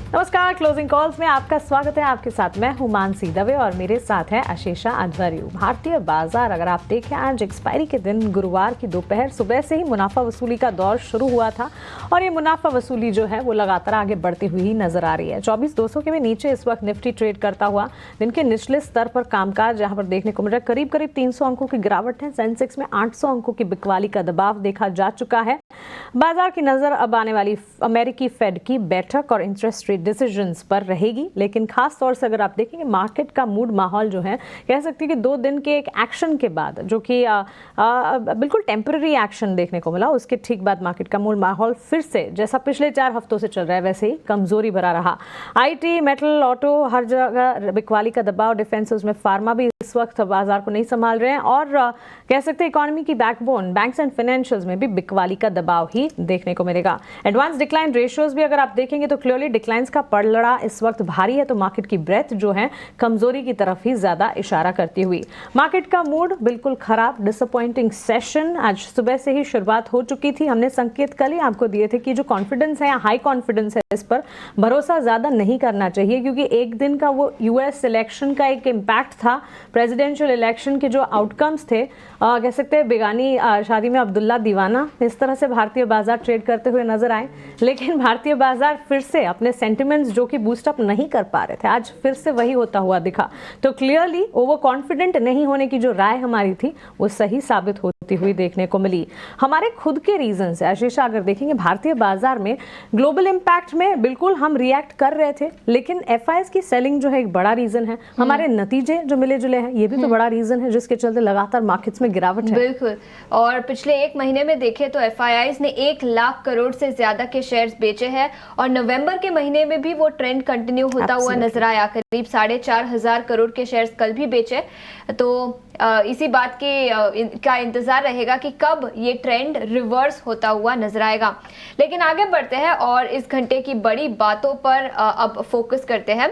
नमस्कार, closing calls में आपका स्वागत है। आपके साथ मैं हूं मानसी दवे और मेरे साथ है आशीषा अध्वर्यु। भारतीय बाजार अगर आप देखें, आज एक्सपायरी के दिन गुरुवार की दोपहर सुबह से ही मुनाफा वसूली का दौर शुरू हुआ था और ये मुनाफा वसूली जो है वो लगातार आगे बढ़ती हुई ही नजर आ रही है। 24,200 के भी नीचे इस वक्त निफ्टी ट्रेड करता हुआ दिन के निचले स्तर पर कामकाज जहां पर देखने को मिल रहा है। करीब करीब 300 अंकों की गिरावट है। सेंसेक्स में 800 अंकों की बिकवाली का दबाव देखा जा चुका है। बाजार की नजर अब आने वाली अमेरिकी फेड की बैठक और इंटरेस्ट रेट डिसीजंस पर रहेगी, लेकिन खास तौर से अगर आप देखेंगे मार्केट का मूड माहौल जो है, कह सकते हैं कि 2 दिन के एक एक्शन के बाद, जो कि बिल्कुल टेम्पररी एक्शन देखने को मिला, उसके ठीक बाद मार्केट का मूड माहौल फिर से जैसा पिछले 4 हफ्तों से चल रहा है वैसे ही कमजोरी भरा रहा। आईटी, मेटल, ऑटो, हर जगह बिकवाली का दबाव। डिफेंस में फार्मा भी इस वक्त बाजार को नहीं संभाल रहे हैं और कह सकते हैं इकोनॉमी की बैकबोन बैंक्स एंड फाइनेंशियल्स में भी बिकवाली का दबाव ही देखने को मिलेगा। एडवांस डिक्लाइन रेशियोज भी अगर आप देखेंगे तो क्लियरली डिक्लाइंस का पलड़ा इस वक्त भारी है, तो मार्केट की ब्रेथ जो है कमजोरी की तरफ ही ज्यादा इशारा करती हुई। मार्केट का मूड बिल्कुल खराब, डिसअपॉइंटिंग सेशन आज सुबह से ही शुरुआत हो चुकी थी। हमने संकेत कल ही आपको दिए थे कि जो कॉन्फिडेंस है या हाई कॉन्फिडेंस है, इस पर भरोसा ज्यादा नहीं करना चाहिए, क्योंकि एक दिन का वो यूएस इलेक्शन का एक इम्पैक्ट था। प्रेसिडेंशियल इलेक्शन के जो आउटकम्स थे, कह सकते हैं बेगानी शादी में अब्दुल्ला दीवाना, इस तरह से भारतीय बाजार ट्रेड करते हुए नजर आए। लेकिन भारतीय बाजार फिर से अपने सेंटिमेंट्स जो कि बूस्ट अप नहीं कर पा रहे थे, आज फिर से वही होता हुआ दिखा। तो क्लियरली ओवर कॉन्फिडेंट नहीं होने की जो राय हमारी थी वो सही साबित होती हुई देखने को मिली। हमारे खुद के रीजन से आशीषा अगर देखेंगे भारतीय बाजार में ग्लोबल इंपैक्ट में बिल्कुल हम रिएक्ट कर रहे थे, लेकिन एफआईआईज की सेलिंग जो है एक बड़ा रीजन है। हमारे नतीजे जो मिले जुले हैं ये भी तो बड़ा रीजन है, जिसके चलते लगातार मार्केट्स में गिरावट है। बिल्कुल। और पिछले 1 महीने में देखें तो एफआईआईज ने 1 लाख करोड़ से ज्यादा के शेयर्स बेचे हैं और नवंबर के महीने में भी वो ट्रेंड कंटिन्यू होता हुआ नजर आया। करीब 4,500 करोड़ के शेयर्स कल भी बेचे। तो इसी बात का इंतजार रहेगा कि कब ये ट्रेंड रिवर्स होता हुआ नजर आएगा। लेकिन आगे बढ़ते हैं और इस घंटे की बड़ी बातों पर अब फोकस करते हैं।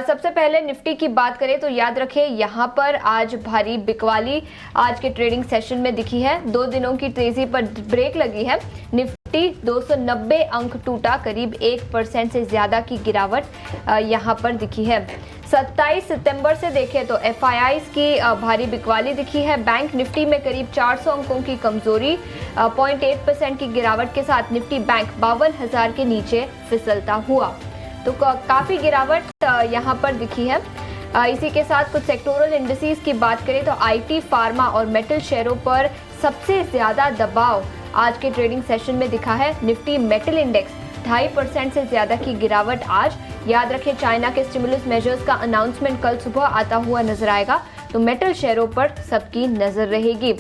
सबसे पहले निफ्टी की बात करें तो याद रखें यहाँ पर आज भारी बिकवाली आज के ट्रेडिंग सेशन में दिखी है। 2 दिनों की तेजी पर ब्रेक लगी है। निफ्टी 290 अंक टूटा, करीब 1% से ज्यादा की गिरावट यहाँ पर दिखी है। 27 सितंबर से देखें तो एफआईआईज की भारी बिकवाली दिखी है। बैंक निफ्टी में करीब 400 अंकों की कमजोरी, 0.8% की गिरावट के साथ निफ्टी बैंक 52,000 के नीचे फिसलता हुआ। तो काफी गिरावट यहाँ पर दिखी है। इसी के साथ कुछ सेक्टोरल इंडिसेस की बात करें तो आईटी, फार्मा और मेटल शेयरों पर सबसे ज्यादा दबाव आज के ट्रेडिंग सेशन में दिखा है। निफ्टी मेटल इंडेक्स 2.5% से ज्यादा की गिरावट आज। याद रखें चाइना के स्टिमुलस मेजर्स का अनाउंसमेंट कल सुबह आता हुआ नजर आएगा, तो मेटल शेयरों पर सबकी नजर रहेगी।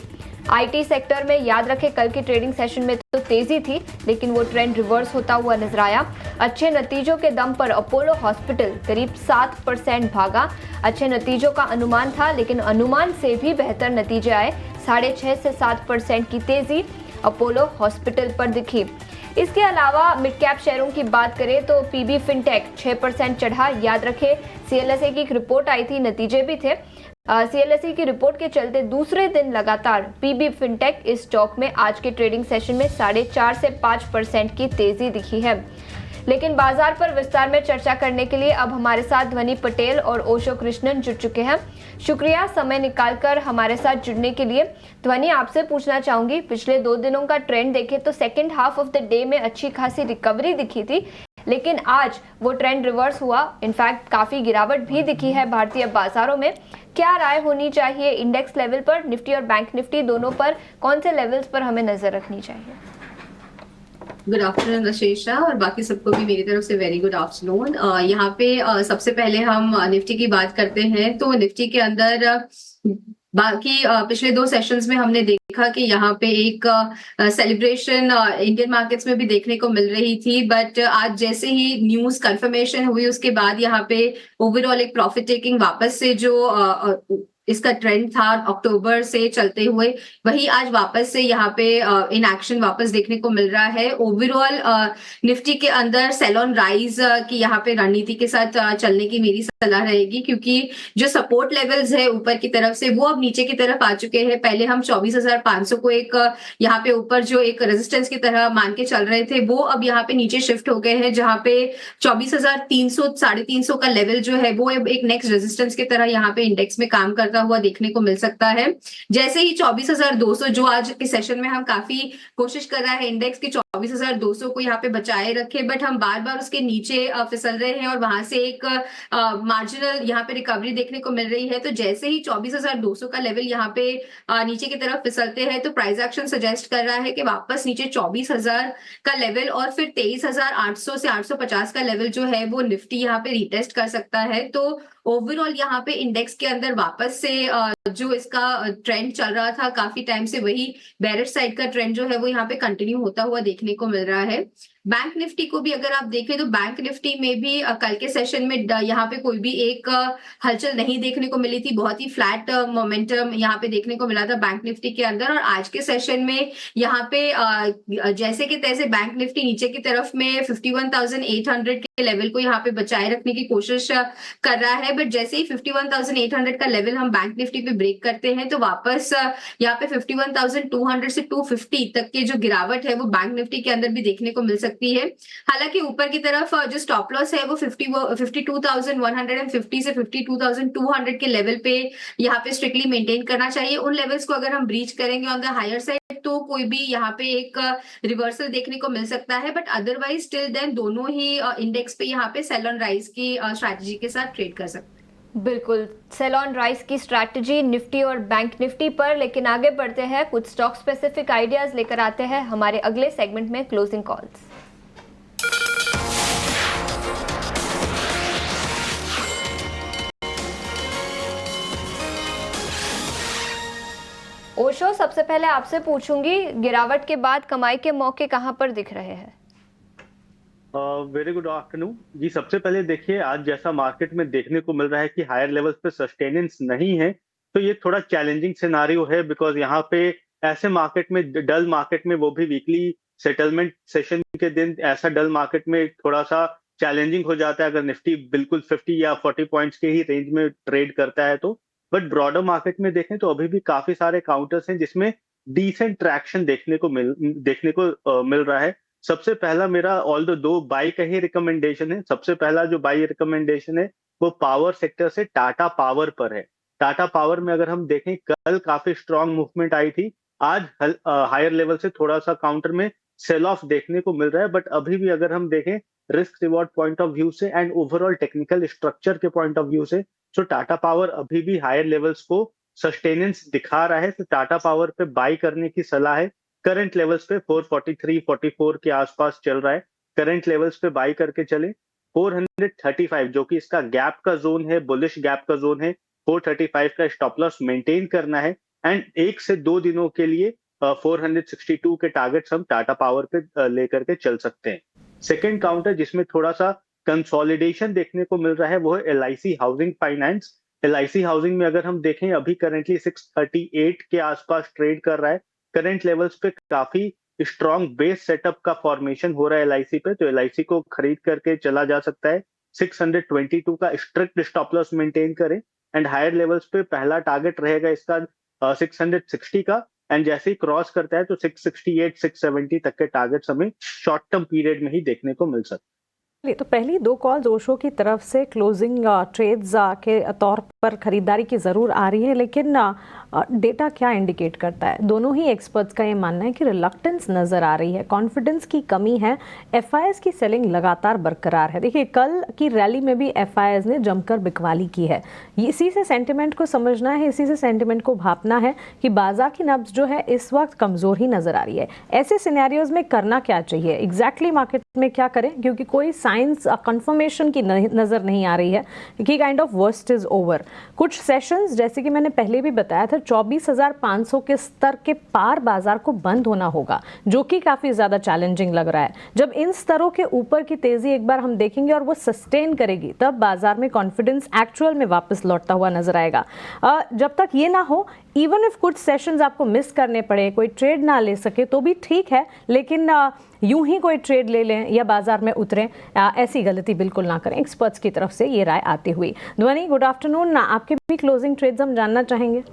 आईटी सेक्टर में याद रखें कल के ट्रेडिंग सेशन में तो तेजी थी, लेकिन वो ट्रेंड रिवर्स होता हुआ नजर आया। अच्छे नतीजों के दम पर अपोलो हॉस्पिटल करीब 7% भागा। अच्छे नतीजों का अनुमान था, लेकिन अनुमान से भी बेहतर नतीजे आए। 6.5 से 7% की तेजी अपोलो हॉस्पिटल पर दिखी। इसके अलावा मिड कैप शेयरों की बात करें तो पीबी फिनटेक 6% चढ़ा। याद रखें सीएलएसए की एक रिपोर्ट आई थी, नतीजे भी थे। सीएलएसए की रिपोर्ट के चलते दूसरे दिन लगातार पीबी फिनटेक इस स्टॉक में आज के ट्रेडिंग सेशन में 4.5 से 5% की तेजी दिखी है। लेकिन बाजार पर विस्तार में चर्चा करने के लिए अब हमारे साथ ध्वनि पटेल और ओशो कृष्णन जुड़ चुके हैं। शुक्रिया समय निकालकर हमारे साथ जुड़ने के लिए। ध्वनि, आपसे पूछना चाहूंगी, पिछले 2 दिनों का ट्रेंड देखें तो second half of the day में अच्छी खासी रिकवरी दिखी थी, लेकिन आज वो ट्रेंड रिवर्स हुआ। इनफैक्ट काफी गिरावट भी दिखी है भारतीय बाजारों में। क्या राय होनी चाहिए इंडेक्स लेवल पर, निफ्टी और बैंक निफ्टी दोनों पर, कौन से लेवल्स पर हमें नजर रखनी चाहिए? गुड आफ्टरनून आशीषा, और बाकी सबको भी मेरी तरफ से वेरी गुड आफ्टरनून। यहाँ पे सबसे पहले हम निफ्टी की बात करते हैं तो निफ्टी के अंदर बाकी पिछले 2 सेशंस में हमने देखा कि यहाँ पे एक सेलिब्रेशन इंडियन मार्केट्स में भी देखने को मिल रही थी, बट आज जैसे ही न्यूज कंफर्मेशन हुई उसके बाद यहाँ पे ओवरऑल एक प्रॉफिट टेकिंग वापस से जो इसका ट्रेंड था अक्टूबर से चलते हुए, वही आज वापस से यहाँ पे इन एक्शन वापस देखने को मिल रहा है। ओवरऑल निफ्टी के अंदर सेल ऑन राइज की यहाँ पे रणनीति के साथ चलने की मेरी सलाह रहेगी, क्योंकि जो सपोर्ट लेवल्स है ऊपर की तरफ से वो अब नीचे की तरफ आ चुके हैं। पहले हम 24,500 को एक यहाँ पे ऊपर जो एक रेजिस्टेंस की तरह मान के चल रहे थे, वो अब यहाँ पे नीचे शिफ्ट हो गए हैं, जहाँ पे 24,300 350 का लेवल जो है वो अब एक नेक्स्ट रेजिस्टेंस की तरह यहाँ पे इंडेक्स में काम करता हुआ देखने को मिल सकता है। जैसे ही 24,200 जो आज के सेशन में हम काफी कोशिश कर रहा है इंडेक्स की 24,200 को यहाँ पे बचाए रखे, बट हम बार बार उसके नीचे फिसल रहे हैं और वहां से एक मार्जिनल यहाँ पे रिकवरी देखने को मिल रही है। तो जैसे ही 24,200 का लेवल यहाँ पे नीचे की तरफ फिसलते हैं, तो प्राइस एक्शन सजेस्ट कर रहा है कि वापस नीचे 24,000 का लेवल और फिर 23,800 से 850 का लेवल जो है वो निफ्टी यहाँ पे रिटेस्ट कर सकता है। तो ओवरऑल यहाँ पे इंडेक्स के अंदर वापस से जो इसका ट्रेंड चल रहा था काफी टाइम से, वही बेरिश साइड का ट्रेंड जो है वो यहाँ पे कंटिन्यू होता हुआ देखने को मिल रहा है। बैंक निफ्टी को भी अगर आप देखें तो बैंक निफ्टी में भी कल के सेशन में यहाँ पे कोई भी एक हलचल नहीं देखने को मिली थी। बहुत ही फ्लैट मोमेंटम यहाँ पे देखने को मिला था बैंक निफ्टी के अंदर। और आज के सेशन में यहाँ पे जैसे कि तैसे बैंक निफ्टी नीचे की तरफ में 51,800 के लेवल को यहाँ पे बचाए रखने की कोशिश कर रहा है, बट जैसे ही 51,800 का लेवल हम बैंक निफ्टी पे ब्रेक करते हैं तो वापस यहाँ पे 51,200 से 250 तक के जो गिरावट है वो बैंक निफ्टी के अंदर भी देखने को मिल सकती है। हालांकि ऊपर की तरफ जो स्टॉप लॉस है वो 52,150 से 52,200 के लेवल पे यहाँ पे स्ट्रिक्टली मेंटेन करना चाहिए। उन लेवल्स को अगर हम ब्रीच करेंगे ऑन द हायर साइड तो कोई भी यहाँ पे एक रिवर्सल देखने को मिल सकता है, बट अदरवाइज टिल देन दोनों ही इंडेक्स पे यहाँ पे सेल ऑन राइज की स्ट्रैटेजी के साथ ट्रेड कर सकते हैं। बिल्कुल, सेल ऑन राइज की स्ट्रैटेजी निफ्टी और बैंक निफ्टी पर। लेकिन आगे बढ़ते हैं, कुछ स्टॉक स्पेसिफिक आइडियाज लेकर आते हैं हमारे अगले सेगमेंट में क्लोजिंग कॉल्स। ओशो, सबसे पहले आपसे पूछूंगी, गिरावट के बाद कमाई के मौके कहां पर दिख रहे हैं? वेरी गुड आफ्टरनून जी। सबसे पहले देखिए, आज जैसा मार्केट में देखने को मिल रहा है कि हायर लेवल्स पे सस्टेनेंस नहीं है, तो ये थोड़ा चैलेंजिंग सिनारियो है। बिकॉज यहाँ पे ऐसे मार्केट में, डल मार्केट में, वो भी वीकली सेटलमेंट सेशन के दिन, ऐसा डल मार्केट में थोड़ा सा चैलेंजिंग हो जाता है अगर निफ्टी बिल्कुल 50 या 40 पॉइंट्स के ही रेंज में ट्रेड करता है तो। बट ब्रॉडर मार्केट में देखें तो अभी भी काफी सारे काउंटर्स हैं जिसमें डिसेंट ट्रैक्शन देखने को मिल रहा है। सबसे पहला मेरा दो बाई का ही रिकमेंडेशन है। सबसे पहला जो बाई रिकमेंडेशन है वो पावर सेक्टर से टाटा पावर पर है। टाटा पावर में अगर हम देखें, कल काफी स्ट्रांग मूवमेंट आई थी, आज हायर लेवल से थोड़ा सा काउंटर में सेल ऑफ देखने को मिल रहा है। बट अभी भी अगर हम देखें risk reward point of view से एंड ओवरऑल टेक्निकल स्ट्रक्चर के पॉइंट ऑफ व्यू से, तो टाटा पावर अभी भी हायर लेवल्स को सस्टेनेंस दिखा रहा है। तो टाटा पावर पे बाई करने की सलाह है। करंट लेवल्स पे 443 44 के आसपास चल रहा है। करंट लेवल्स पे बाई करके चले। 435 जो कि इसका गैप का जोन है, बुलिश गैप का जोन है, 435 का स्टॉप लॉस मेंटेन करना है। एंड 1 से 2 दिनों के लिए 462 के टारगेट्स हम टाटा पावर पे लेकर के चल सकते हैं। सेकेंड काउंटर जिसमें थोड़ा सा कंसोलिडेशन देखने को मिल रहा है वो है LIC housing finance. LIC housing में अगर हम देखें, अभी करंटली 638 के आसपास ट्रेड कर रहा है। करंट लेवल्स पे काफी स्ट्रॉन्ग बेस सेटअप का फॉर्मेशन हो रहा है LIC पे, तो LIC को खरीद करके चला जा सकता है। 622 का स्ट्रिक्ट स्टॉप लॉस मेंटेन करें। एंड हायर लेवल्स पे पहला टारगेट रहेगा इसका 660 का, एंड जैसे ही क्रॉस करता है तो 668 670 तक के टारगेट्स हमें शॉर्ट टर्म पीरियड में ही देखने को मिल सकते हैं। तो पहली दो कॉल्स ओशो की तरफ से क्लोजिंग ट्रेड्स के तौर पर खरीदारी की ज़रूर आ रही है, लेकिन डेटा क्या इंडिकेट करता है? दोनों ही एक्सपर्ट्स का ये मानना है कि रिलक्टेंस नज़र आ रही है, कॉन्फिडेंस की कमी है, FIs की सेलिंग लगातार बरकरार है। देखिए, कल की रैली में भी FIs ने जमकर बिकवाली की है। इसी से सेंटिमेंट को समझना है, इसी से सेंटिमेंट को भापना है कि बाजार की नब्ज जो है इस वक्त कमज़ोर ही नज़र आ रही है। ऐसे सिनेरियोज में करना क्या चाहिए, एग्जैक्टली मार्केट में क्या करें, क्योंकि कोई साइंस कंफर्मेशन की नज़र नहीं आ रही है कि kind of worst is over. कुछ सेशंस जैसे कि मैंने पहले भी बताया था, 24,500 के स्तर के पार बाजार को बंद होना होगा, जो कि काफी ज्यादा चैलेंजिंग लग रहा है। जब इन स्तरों के ऊपर की तेजी एक बार हम देखेंगे और वो सस्टेन करेगी, तब बाजार में कॉन्फिडेंस एक्चुअल में वापस लौटता हुआ नजर आएगा। जब तक ये ना हो, इवन इफ कुछ सेशंस आपको मिस करने पड़े, कोई ट्रेड ना ले सके तो भी ठीक है, लेकिन यूं ही कोई ट्रेड ले लें या बाजार में उतरें, ऐसी गलती बिल्कुल ना करें। एक्सपर्ट्स की तरफ से ये राय आती हुई। ध्वनि, गुड आफ्टरनून, आपके भी क्लोजिंग ट्रेड्स हम जानना चाहेंगे।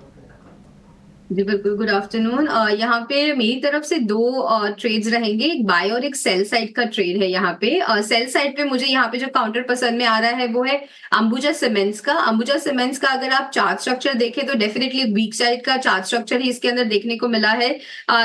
जी बिल्कुल, गुड आफ्टरनून। यहाँ पे मेरी तरफ से दो ट्रेड्स रहेंगे, एक बाय और एक सेल साइड का ट्रेड है। यहाँ पे सेल साइड पे मुझे यहाँ पे जो काउंटर पसंद में आ रहा है वो है अंबुजा सीमेंट्स का। अंबुजा सीमेंट्स का अगर आप चार्ट स्ट्रक्चर देखें तो डेफिनेटली वीक साइड का चार्ट स्ट्रक्चर ही इसके अंदर देखने को मिला है।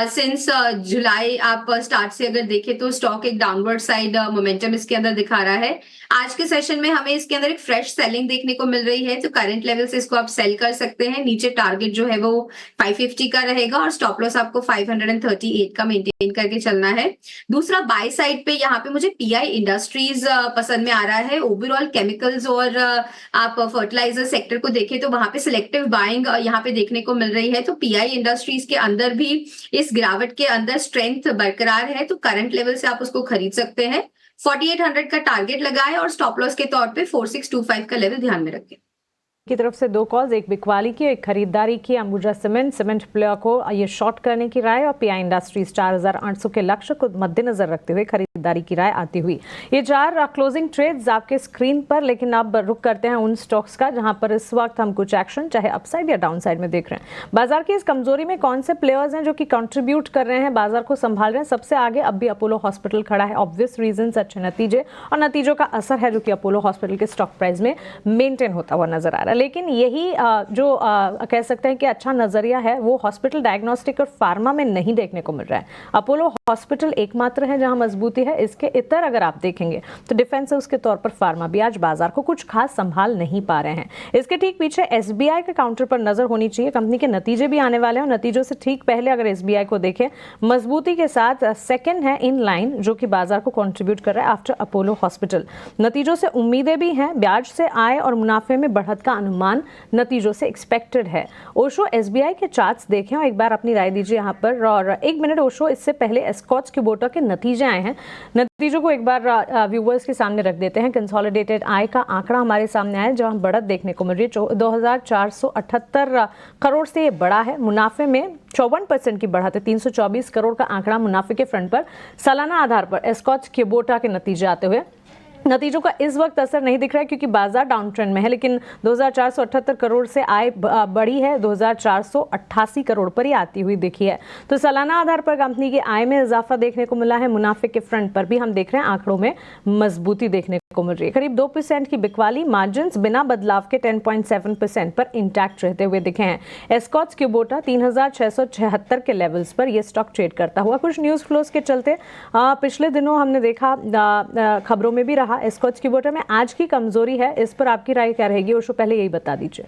सिंस जुलाई आप स्टार्ट से अगर देखें तो स्टॉक एक डाउनवर्ड साइड मोमेंटम इसके अंदर दिखा रहा है। आज के सेशन में हमें इसके अंदर एक फ्रेश सेलिंग देखने को मिल रही है, तो करंट लेवल से इसको आप सेल कर सकते हैं। नीचे टारगेट जो है वो 550 का रहेगा और स्टॉप लॉस आपको 538 का मेंटेन करके चलना है। दूसरा बाय साइड पे यहाँ पे मुझे पीआई इंडस्ट्रीज पसंद में आ रहा है। ओवरऑल केमिकल्स और आप फर्टिलाइजर सेक्टर को देखें तो वहां पे सिलेक्टिव बाइंग यहाँ पे देखने को मिल रही है। तो पीआई इंडस्ट्रीज के अंदर भी इस गिरावट के अंदर स्ट्रेंथ बरकरार है, तो करंट लेवल से आप उसको खरीद सकते हैं। 4800 का टारगेट लगाए और स्टॉप लॉस के तौर पे 4625 का लेवल ध्यान में रखें। की तरफ से दो कॉल्स, एक बिकवाली की, एक खरीदारी की। अंबुजा सीमेंट प्लेयर को ये शॉर्ट करने की राय और पीआई इंडस्ट्रीज 4800 के लक्ष्य को मद्देनजर रखते हुए खरीदारी की राय आती हुई। ये चार क्लोजिंग ट्रेड्स आपके स्क्रीन पर, लेकिन अब रुक करते हैं उन स्टॉक्स का जहां पर इस वक्त हम कुछ एक्शन चाहे अपसाइड या डाउन साइड में देख रहे हैं। बाजार की इस कमजोरी में कौन से प्लेयर्स हैं जो कि कंट्रीब्यूट कर रहे हैं, बाजार को संभाल रहे हैं? सबसे आगे अब भी अपोलो हॉस्पिटल खड़ा है। ऑब्वियस रीजन, अच्छे नतीजे और नतीजों का असर है जो कि अपोलो हॉस्पिटल के स्टॉक प्राइस में मेंटेन होता हुआ नजर आ रहा है। लेकिन यही जो कह सकते हैं कि अच्छा नजरिया है वो हॉस्पिटल, डायग्नोस्टिक और फार्मा में नहीं देखने को मिल रहा है। अपोलो हॉस्पिटल एकमात्र है जहां मजबूती है। इसके इतर अगर आप देखेंगे तो डिफेंस उसके तौर पर फार्मा भी आज बाजार को कुछ खास संभाल नहीं पा रहे हैं। इसके ठीक पीछे एसबीआई के काउंटर पर नजर होनी चाहिए। कंपनी के नतीजे भी आने वाले हैं और नतीजों से ठीक पहले अगर एसबीआई को देखें मजबूती के साथ सेकंड है इन लाइन जो कि बाजार को कंट्रीब्यूट कर रहा है आफ्टर अपोलो हॉस्पिटल। नतीजों से उम्मीदें भी हैं, ब्याज से आय और मुनाफे में बढ़त का अनुमान नतीजों से एक्सपेक्टेड है। ओशो एसबीआई के चार्ट्स देखें और एक बार अपनी राय दीजिए यहाँ पर। और एक मिनट, ओशो इससे पहले एस्कॉच क्यूबोटा के नतीजे आए हैं, नतीजों को एक बार व्यूवर्स के सामने रख देते हैं। कंसोलिडेटेड आय का आंकड़ा हमारे सामने आया जहां बढ़त देखने को मिल रही है। 2478 करोड़ से ये बड़ा है। मुनाफे में 54% की बढ़त है, 324 करोड़ का आंकड़ा मुनाफे के फ्रंट पर। सालाना आधार पर एस्कॉच क्यूबोटा के नतीजे आते हुए नतीजों का इस वक्त असर नहीं दिख रहा है क्योंकि बाजार डाउन ट्रेंड में है, लेकिन 2478 करोड़ से आय बढ़ी है, 2488 करोड़ पर ही आती हुई दिखी है। तो सालाना आधार पर कंपनी की आय में इजाफा देखने को मिला है। मुनाफे के फ्रंट पर भी हम देख रहे हैं आंकड़ों में मजबूती देखने को मिल रही है। करीब 2% की बिकवाली, मार्जिन बिना बदलाव के 10.7% पर इंटैक्ट रहते हुए दिखे हैं। एस्कॉच क्यूबोटा 3676 के लेवल्स पर यह स्टॉक ट्रेड करता हुआ। कुछ न्यूज फ्लोज के चलते पिछले दिनों हमने देखा, खबरों में भी रहा, एस्कॉच क्यूबोटा में आज की कमजोरी है। इस पर आपकी राय क्या रहेगी? ओशो, पहले यही बता दीजिए।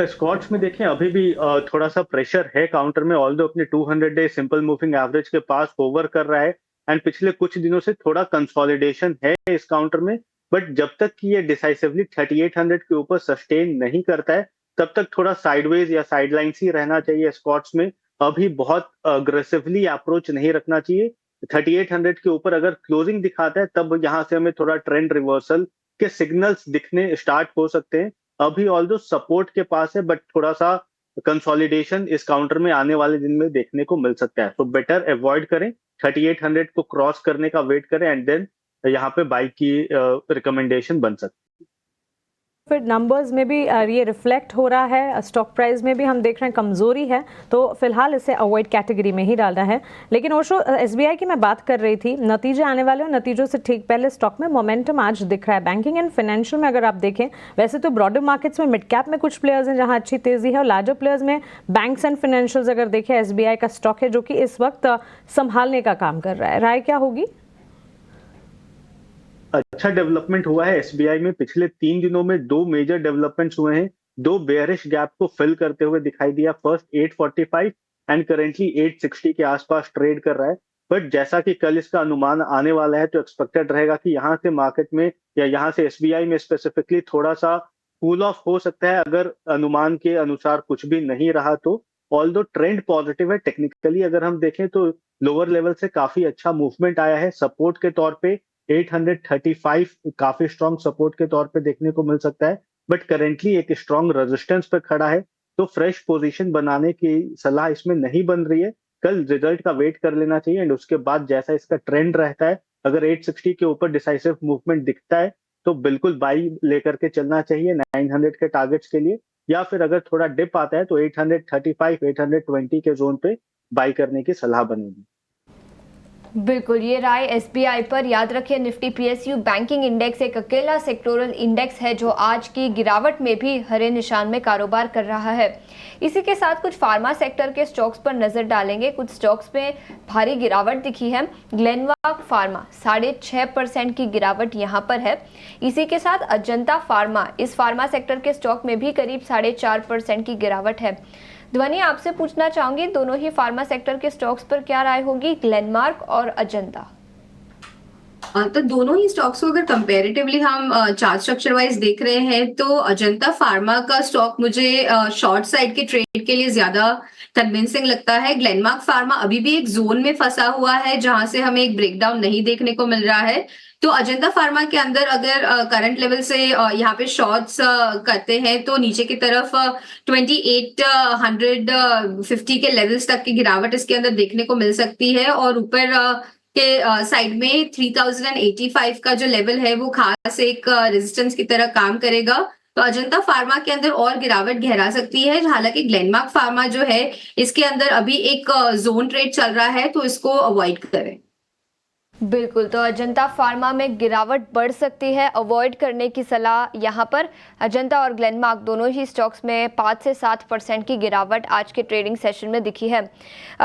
स्कॉट्स में देखें अभी भी थोड़ा सा प्रेशर है काउंटर में, ऑल्दो अपने 200 डे सिंपल मूविंग एवरेज के पास होवर कर रहा है एंड पिछले कुछ दिनों से थोड़ा कंसोलिडेशन है इस काउंटर में। बट जब तक कि ये डिसाइसिवली 3800 के ऊपर सस्टेन नहीं करता है तब तक थोड़ा साइडवेज या साइडलाइंस ही रहना चाहिए स्कॉट्स में। अभी बहुत अग्रेसिवली अप्रोच नहीं रखना चाहिए। 3800 के ऊपर अगर क्लोजिंग दिखाता है तब यहां से हमें थोड़ा ट्रेंड रिवर्सल के सिग्नल्स दिखने स्टार्ट हो सकते हैं। अभी ऑल्दो सपोर्ट के पास है बट थोड़ा सा कंसोलिडेशन इस काउंटर में आने वाले दिन में देखने को मिल सकता है। तो बेटर अवॉइड करें, 3800 को क्रॉस करने का वेट करें एंड देन यहाँ पे बाई की रिकमेंडेशन बन सकती है। फिर नंबर्स में भी ये रिफ्लेक्ट हो रहा है, स्टॉक प्राइस में भी हम देख रहे हैं कमजोरी है, तो फिलहाल इसे अवॉइड कैटेगरी में ही डालना है। लेकिन ओशो, एसबीआई की मैं बात कर रही थी, नतीजे आने वाले और नतीजों से ठीक पहले स्टॉक में मोमेंटम आज दिख रहा है। बैंकिंग एंड फाइनेंशियल में अगर आप देखें, वैसे तो ब्रॉडर मार्केट्स में मिड कैप में कुछ प्लेयर्स हैं जहां अच्छी तेजी है और लार्जर प्लेयर्स में बैंक्स एंड फाइनेंशियल्स अगर देखें, एसबीआई का स्टॉक है जो कि इस वक्त संभालने का काम कर रहा है। राय क्या होगी? अच्छा डेवलपमेंट हुआ है एसबीआई में। पिछले 3 दिनों में 2 मेजर डेवलपमेंट्स हुए हैं, 2 बेयरिश गैप को फिल करते हुए दिखाई दिया। फर्स्ट 845 एंड करेंटली 860 के आसपास ट्रेड कर रहा है। बट जैसा कि कल इसका अनुमान आने वाला है तो एक्सपेक्टेड रहेगा कि यहाँ से मार्केट में या यहाँ से एसबीआई में स्पेसिफिकली थोड़ा सा कूल ऑफ हो सकता है अगर अनुमान के अनुसार कुछ भी नहीं रहा तो। ऑल्दो ट्रेंड पॉजिटिव है, टेक्निकली अगर हम देखें तो लोअर लेवल से काफी अच्छा मूवमेंट आया है। सपोर्ट के तौर पे 835 काफी स्ट्रॉन्ग सपोर्ट के तौर पे देखने को मिल सकता है। बट करेंटली एक स्ट्रॉन्ग रेजिस्टेंस पे खड़ा है, तो फ्रेश पोजीशन बनाने की सलाह इसमें नहीं बन रही है। कल रिजल्ट का वेट कर लेना चाहिए एंड उसके बाद जैसा इसका ट्रेंड रहता है, अगर 860 के ऊपर डिसाइसिव मूवमेंट दिखता है तो बिल्कुल बाई लेकर के चलना चाहिए 900 के टारगेट्स के लिए, या फिर अगर थोड़ा डिप आता है तो 835 820 के जोन पे बाई करने की सलाह बनेगी। बिल्कुल, ये राय एसबीआई पर। याद रखिए, निफ्टी पीएसयू बैंकिंग इंडेक्स एक अकेला सेक्टोरल इंडेक्स है जो आज की गिरावट में भी हरे निशान में कारोबार कर रहा है। इसी के साथ कुछ फार्मा सेक्टर के स्टॉक्स पर नजर डालेंगे। कुछ स्टॉक्स में भारी गिरावट दिखी है। ग्लेनमार्क फार्मा 6.5% की गिरावट यहाँ पर है। इसी के साथ अजंता फार्मा, इस फार्मा सेक्टर के स्टॉक में भी करीब 4.5% की गिरावट है। ध्वनि, आपसे पूछना चाहूंगी, दोनों ही फार्मा सेक्टर के स्टॉक्स पर क्या राय होगी, ग्लेनमार्क और अजंता? तो दोनों ही स्टॉक्स को अगर कंपैरेटिवली हम चार्ट स्ट्रक्चर वाइज देख रहे हैं तो अजंता फार्मा का स्टॉक मुझे शॉर्ट साइड के ट्रेड के लिए ज्यादा कन्विंसिंग लगता है। ग्लेनमार्क फार्मा अभी भी एक जोन में फंसा हुआ है जहां से हमें एक ब्रेकडाउन नहीं देखने को मिल रहा है। तो अजंता फार्मा के अंदर अगर करंट लेवल से यहाँ पे शॉर्ट्स करते हैं तो नीचे की तरफ 2850 के लेवल्स तक की गिरावट इसके अंदर देखने को मिल सकती है, और ऊपर के साइड में 3085 का जो लेवल है वो खास एक रेजिस्टेंस की तरह काम करेगा। तो अजंता फार्मा के अंदर और गिरावट गहरा सकती है। हालांकि ग्लेनमार्क फार्मा जो है इसके अंदर अभी एक जोन ट्रेड चल रहा है, तो इसको अवॉइड करें। बिल्कुल, तो अजंता फार्मा में गिरावट बढ़ सकती है, अवॉइड करने की सलाह यहाँ पर। अजंता और ग्लेनमार्क दोनों ही स्टॉक्स में 5 से 7% की गिरावट आज के ट्रेडिंग सेशन में दिखी है।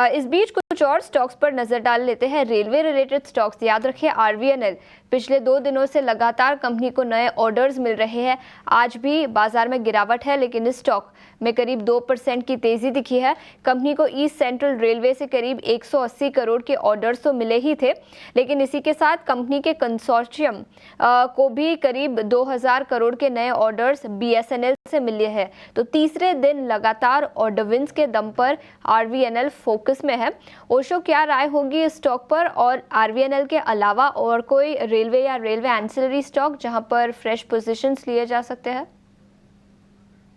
इस बीच कुछ और स्टॉक्स पर नजर डाल लेते हैं। रेलवे रिलेटेड स्टॉक्स, याद रखिए आरवीएनएल, पिछले 2 दिनों से लगातार कंपनी को नए ऑर्डर्स मिल रहे हैं। आज भी बाजार में गिरावट है, लेकिन इस स्टॉक में करीब 2% की तेजी दिखी है। कंपनी को ईस्ट सेंट्रल रेलवे से करीब 180 करोड़ के ऑर्डर्स तो मिले ही थे, लेकिन इसी के साथ कंपनी के कंसोर्शियम को भी करीब 2000 करोड़ के नए ऑर्डर्स बीएसएनएल से मिले हैं। तो तीसरे दिन लगातार ऑर्डर विंस के दम पर आरवीएनएल फोकस में है। ओशो, क्या राय होगी इस स्टॉक पर, और आरवीएनएल के अलावा और कोई रेलवे या रेलवे एंसिलरी स्टॉक जहां पर फ्रेश पोजीशंस लिए जा सकते हैं?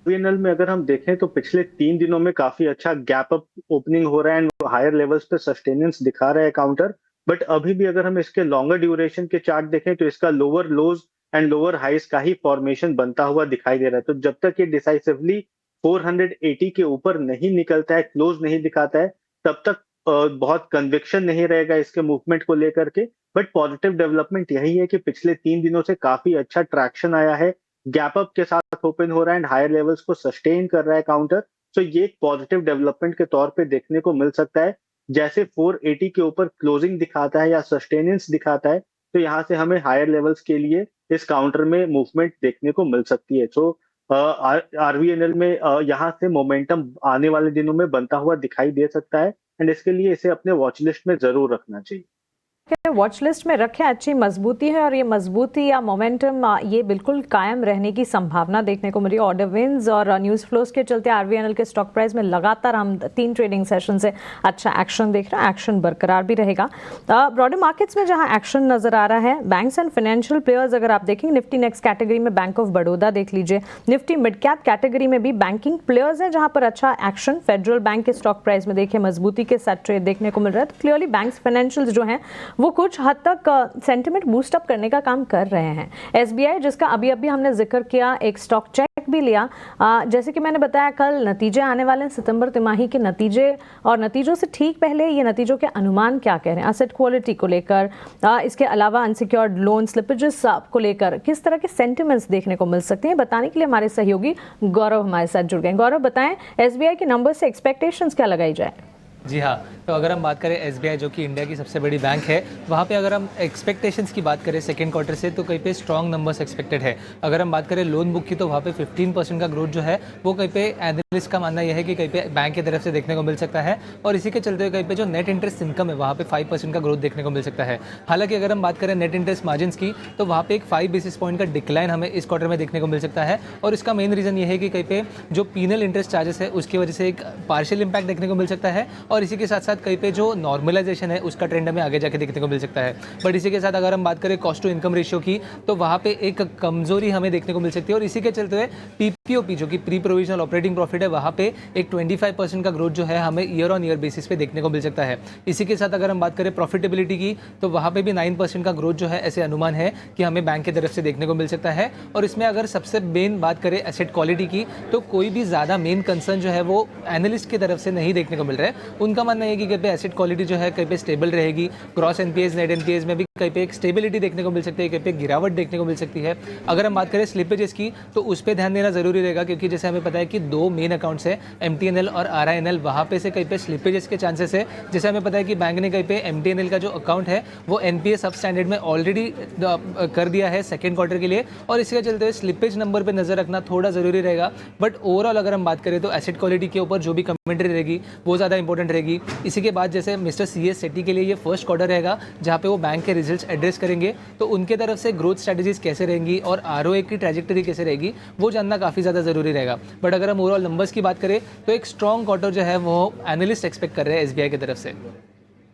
आरवीएनएल में अगर हम देखें तो पिछले 3 दिनों में काफी अच्छा गैप अप ओपनिंग हो रहा है एंड हायर लेवल्स पे सस्टेनेंस दिखा रहा है काउंटर, बट अभी भी अगर हम इसके लॉन्गर ड्यूरेशन के चार्ट देखें तो इसका लोअर लोज एंड लोअर हाइस का ही फॉर्मेशन बनता हुआ दिखाई दे रहा है। तो जब तक ये डिसाइसिवली 480 के ऊपर नहीं निकलता है, क्लोज नहीं दिखाता है, तब तक बहुत कन्विक्शन नहीं रहेगा इसके मूवमेंट को लेकर के। बट पॉजिटिव डेवलपमेंट यही है कि पिछले 3 दिनों से काफी अच्छा ट्रैक्शन आया है, गैप अप के साथ ओपन हो रहा है एंड हायर लेवल्स को सस्टेन कर रहा है काउंटर। तो ये एक पॉजिटिव डेवलपमेंट के तौर पे देखने को मिल सकता है। जैसे 480 के ऊपर क्लोजिंग दिखाता है या सस्टेनेंस दिखाता है, तो यहाँ से हमें हायर लेवल्स के लिए इस काउंटर में मूवमेंट देखने को मिल सकती है। तो आरवीएनएल में यहाँ से मोमेंटम आने वाले दिनों में बनता हुआ दिखाई दे सकता है एंड इसके लिए इसे अपने वॉच लिस्ट में जरूर रखना चाहिए। वॉच लिस्ट में रखें, अच्छी मजबूती है और ये मजबूती या मोमेंटम ये बिल्कुल कायम रहने की संभावना देखने को मिली। ऑर्डर विंस और न्यूज़ फ्लोज के चलते आरवीएनएल के स्टॉक प्राइस में लगातार हम 3 ट्रेडिंग सेशन से अच्छा एक्शन देख रहे हैं। एक्शन बरकरार भी रहेगा। ब्रॉडर मार्केट्स में जहां एक्शन नजर आ रहा है, बैंक्स एंड फाइनेंशियल प्लेयर्स अगर आप देखेंगे, निफ्टी नेक्स्ट कैटेगरी में बैंक ऑफ बड़ौदा देख लीजिए, निफ्टी मिड कैप कैटेगरी में भी बैंकिंग प्लेयर्स है जहां पर अच्छा एक्शन। फेडरल बैंक के स्टॉक प्राइस में देखिए मजबूती के साथ ट्रेड देखने को मिल रहा है। तो क्लियरली बैंक्स फाइनेंशियल्स जो हैं वो कुछ हद तक सेंटिमेंट बूस्ट अप करने का काम कर रहे हैं। एसबीआई, जिसका अभी हमने जिक्र किया, एक स्टॉक चेक भी लिया। जैसे कि मैंने बताया, कल नतीजे आने वाले हैं, सितंबर तिमाही के नतीजे, और नतीजों से ठीक पहले ये नतीजों के अनुमान क्या कह रहे हैं असेट क्वालिटी को लेकर, इसके अलावा अनसिक्योर्ड लोन स्लिपेजेस को लेकर किस तरह के सेंटिमेंट्स देखने को मिल सकते हैं, बताने के लिए हमारे सहयोगी गौरव हमारे साथ जुड़ गए। गौरव, बताएं एसबीआई के नंबर से एक्सपेक्टेशंस क्या लगाई जाए? जी हाँ, तो अगर हम बात करें एसबीआई जो कि इंडिया की सबसे बड़ी बैंक है, वहाँ पे अगर हम एक्सपेक्टेशंस की बात करें सेकंड क्वार्टर से, तो कहीं पे स्ट्रॉन्ग नंबर्स एक्सपेक्टेड है। अगर हम बात करें लोन बुक की, तो वहाँ पे 15% का ग्रोथ जो है वो कहीं पे एनालिस्ट का मानना यह है कि कहीं पे बैंक की तरफ से देखने को मिल सकता है और इसी के चलते हुए कहीं पे जो नेट इंटरेस्ट इनकम है वहाँ पे 5% का ग्रोथ देखने को मिल सकता है। हालांकि अगर हम बात करें नेट इंटरेस्ट मार्जिन्स की तो वहाँ पे एक 5 बेसिस पॉइंट का डिक्लाइन हमें इस क्वार्टर में देखने को मिल सकता है और इसका मेन रीज़न ये है कि कहीं पे जो पीनल इंटरेस्ट चार्जेस है उसकी वजह से एक पार्शियल इंपैक्ट देखने को मिल सकता है और इसी के साथ साथ कहीं पे जो नॉर्मलाइजेशन है उसका ट्रेंड हमें आगे जाके देखने को मिल सकता है। बट इसी के साथ अगर हम बात करें कॉस्ट टू इनकम रेशियो की तो वहाँ पे एक कमजोरी हमें देखने को मिल सकती है और इसी के चलते हुए पीपीओपी जो कि प्री प्रोविजनल ऑपरेटिंग प्रॉफिट है वहाँ पे एक 25% का ग्रोथ जो है हमें ईयर ऑन ईयर बेसिस पे देखने को मिल सकता है। इसी के साथ अगर हम बात करें प्रॉफिटेबिलिटी की तो वहाँ पे भी 9% का ग्रोथ जो है ऐसे अनुमान है कि हमें बैंक की तरफ से देखने को मिल सकता है। और इसमें अगर सबसे मेन बात करें एसेट क्वालिटी की तो कोई भी ज़्यादा मेन कंसर्न जो है वो एनालिस्ट की तरफ से नहीं देखने को मिल रहा है। उनका मानना है कि कहीं पे एसेट क्वालिटी जो है कहीं पे स्टेबल रहेगी, ग्रॉस एनपीएस नेट एनपीएस में भी कहीं पे एक स्टेबिलिटी देखने को मिल सकती है, कहीं पे गिरावट देखने को मिल सकती है। अगर हम बात करें स्लिपेजेस की तो उस पर ध्यान देना जरूरी रहेगा क्योंकि जैसे हमें पता है कि दो मेन अकाउंट्स है एमटीएनएल और आरआईएनएल, वहाँ पे से कहीं पे स्लिपेजेस के चांसेस है। जैसे हमें पता है कि बैंक ने कहीं पे एमटीएनएल का जो अकाउंट है वो एनपीए सब स्टैंडर्ड में ऑलरेडी कर दिया है सेकेंड क्वार्टर के लिए और इसके चलते हुए स्लिपेज नंबर पर नजर रखना थोड़ा जरूरी रहेगा। बट ओवरऑल अगर हम बात करें तो एसेट क्वालिटी के ऊपर जो भी कमेंट्री रहेगी वो ज़्यादा इंपॉर्टेंट रहेगी। इसी के बाद जैसे मिस्टर सीएस सेट्टी के लिए ये फर्स्ट क्वार्टर रहेगा जहाँ पे वो बैंक के रिजल्ट्स एड्रेस करेंगे तो उनके तरफ से ग्रोथ स्ट्रेटजीज कैसे रहेंगी और आरओए की ट्रैजेक्टरी कैसे रहेगी वो जानना काफ़ी ज़्यादा ज़रूरी रहेगा। बट अगर हम ओवरऑल नंबर्स की बात करें तो एक स्ट्रॉन्ग क्वार्टर जो है वो एनालिस्ट एक्सपेक्ट कर रहे हैं एसबीआई की तरफ से।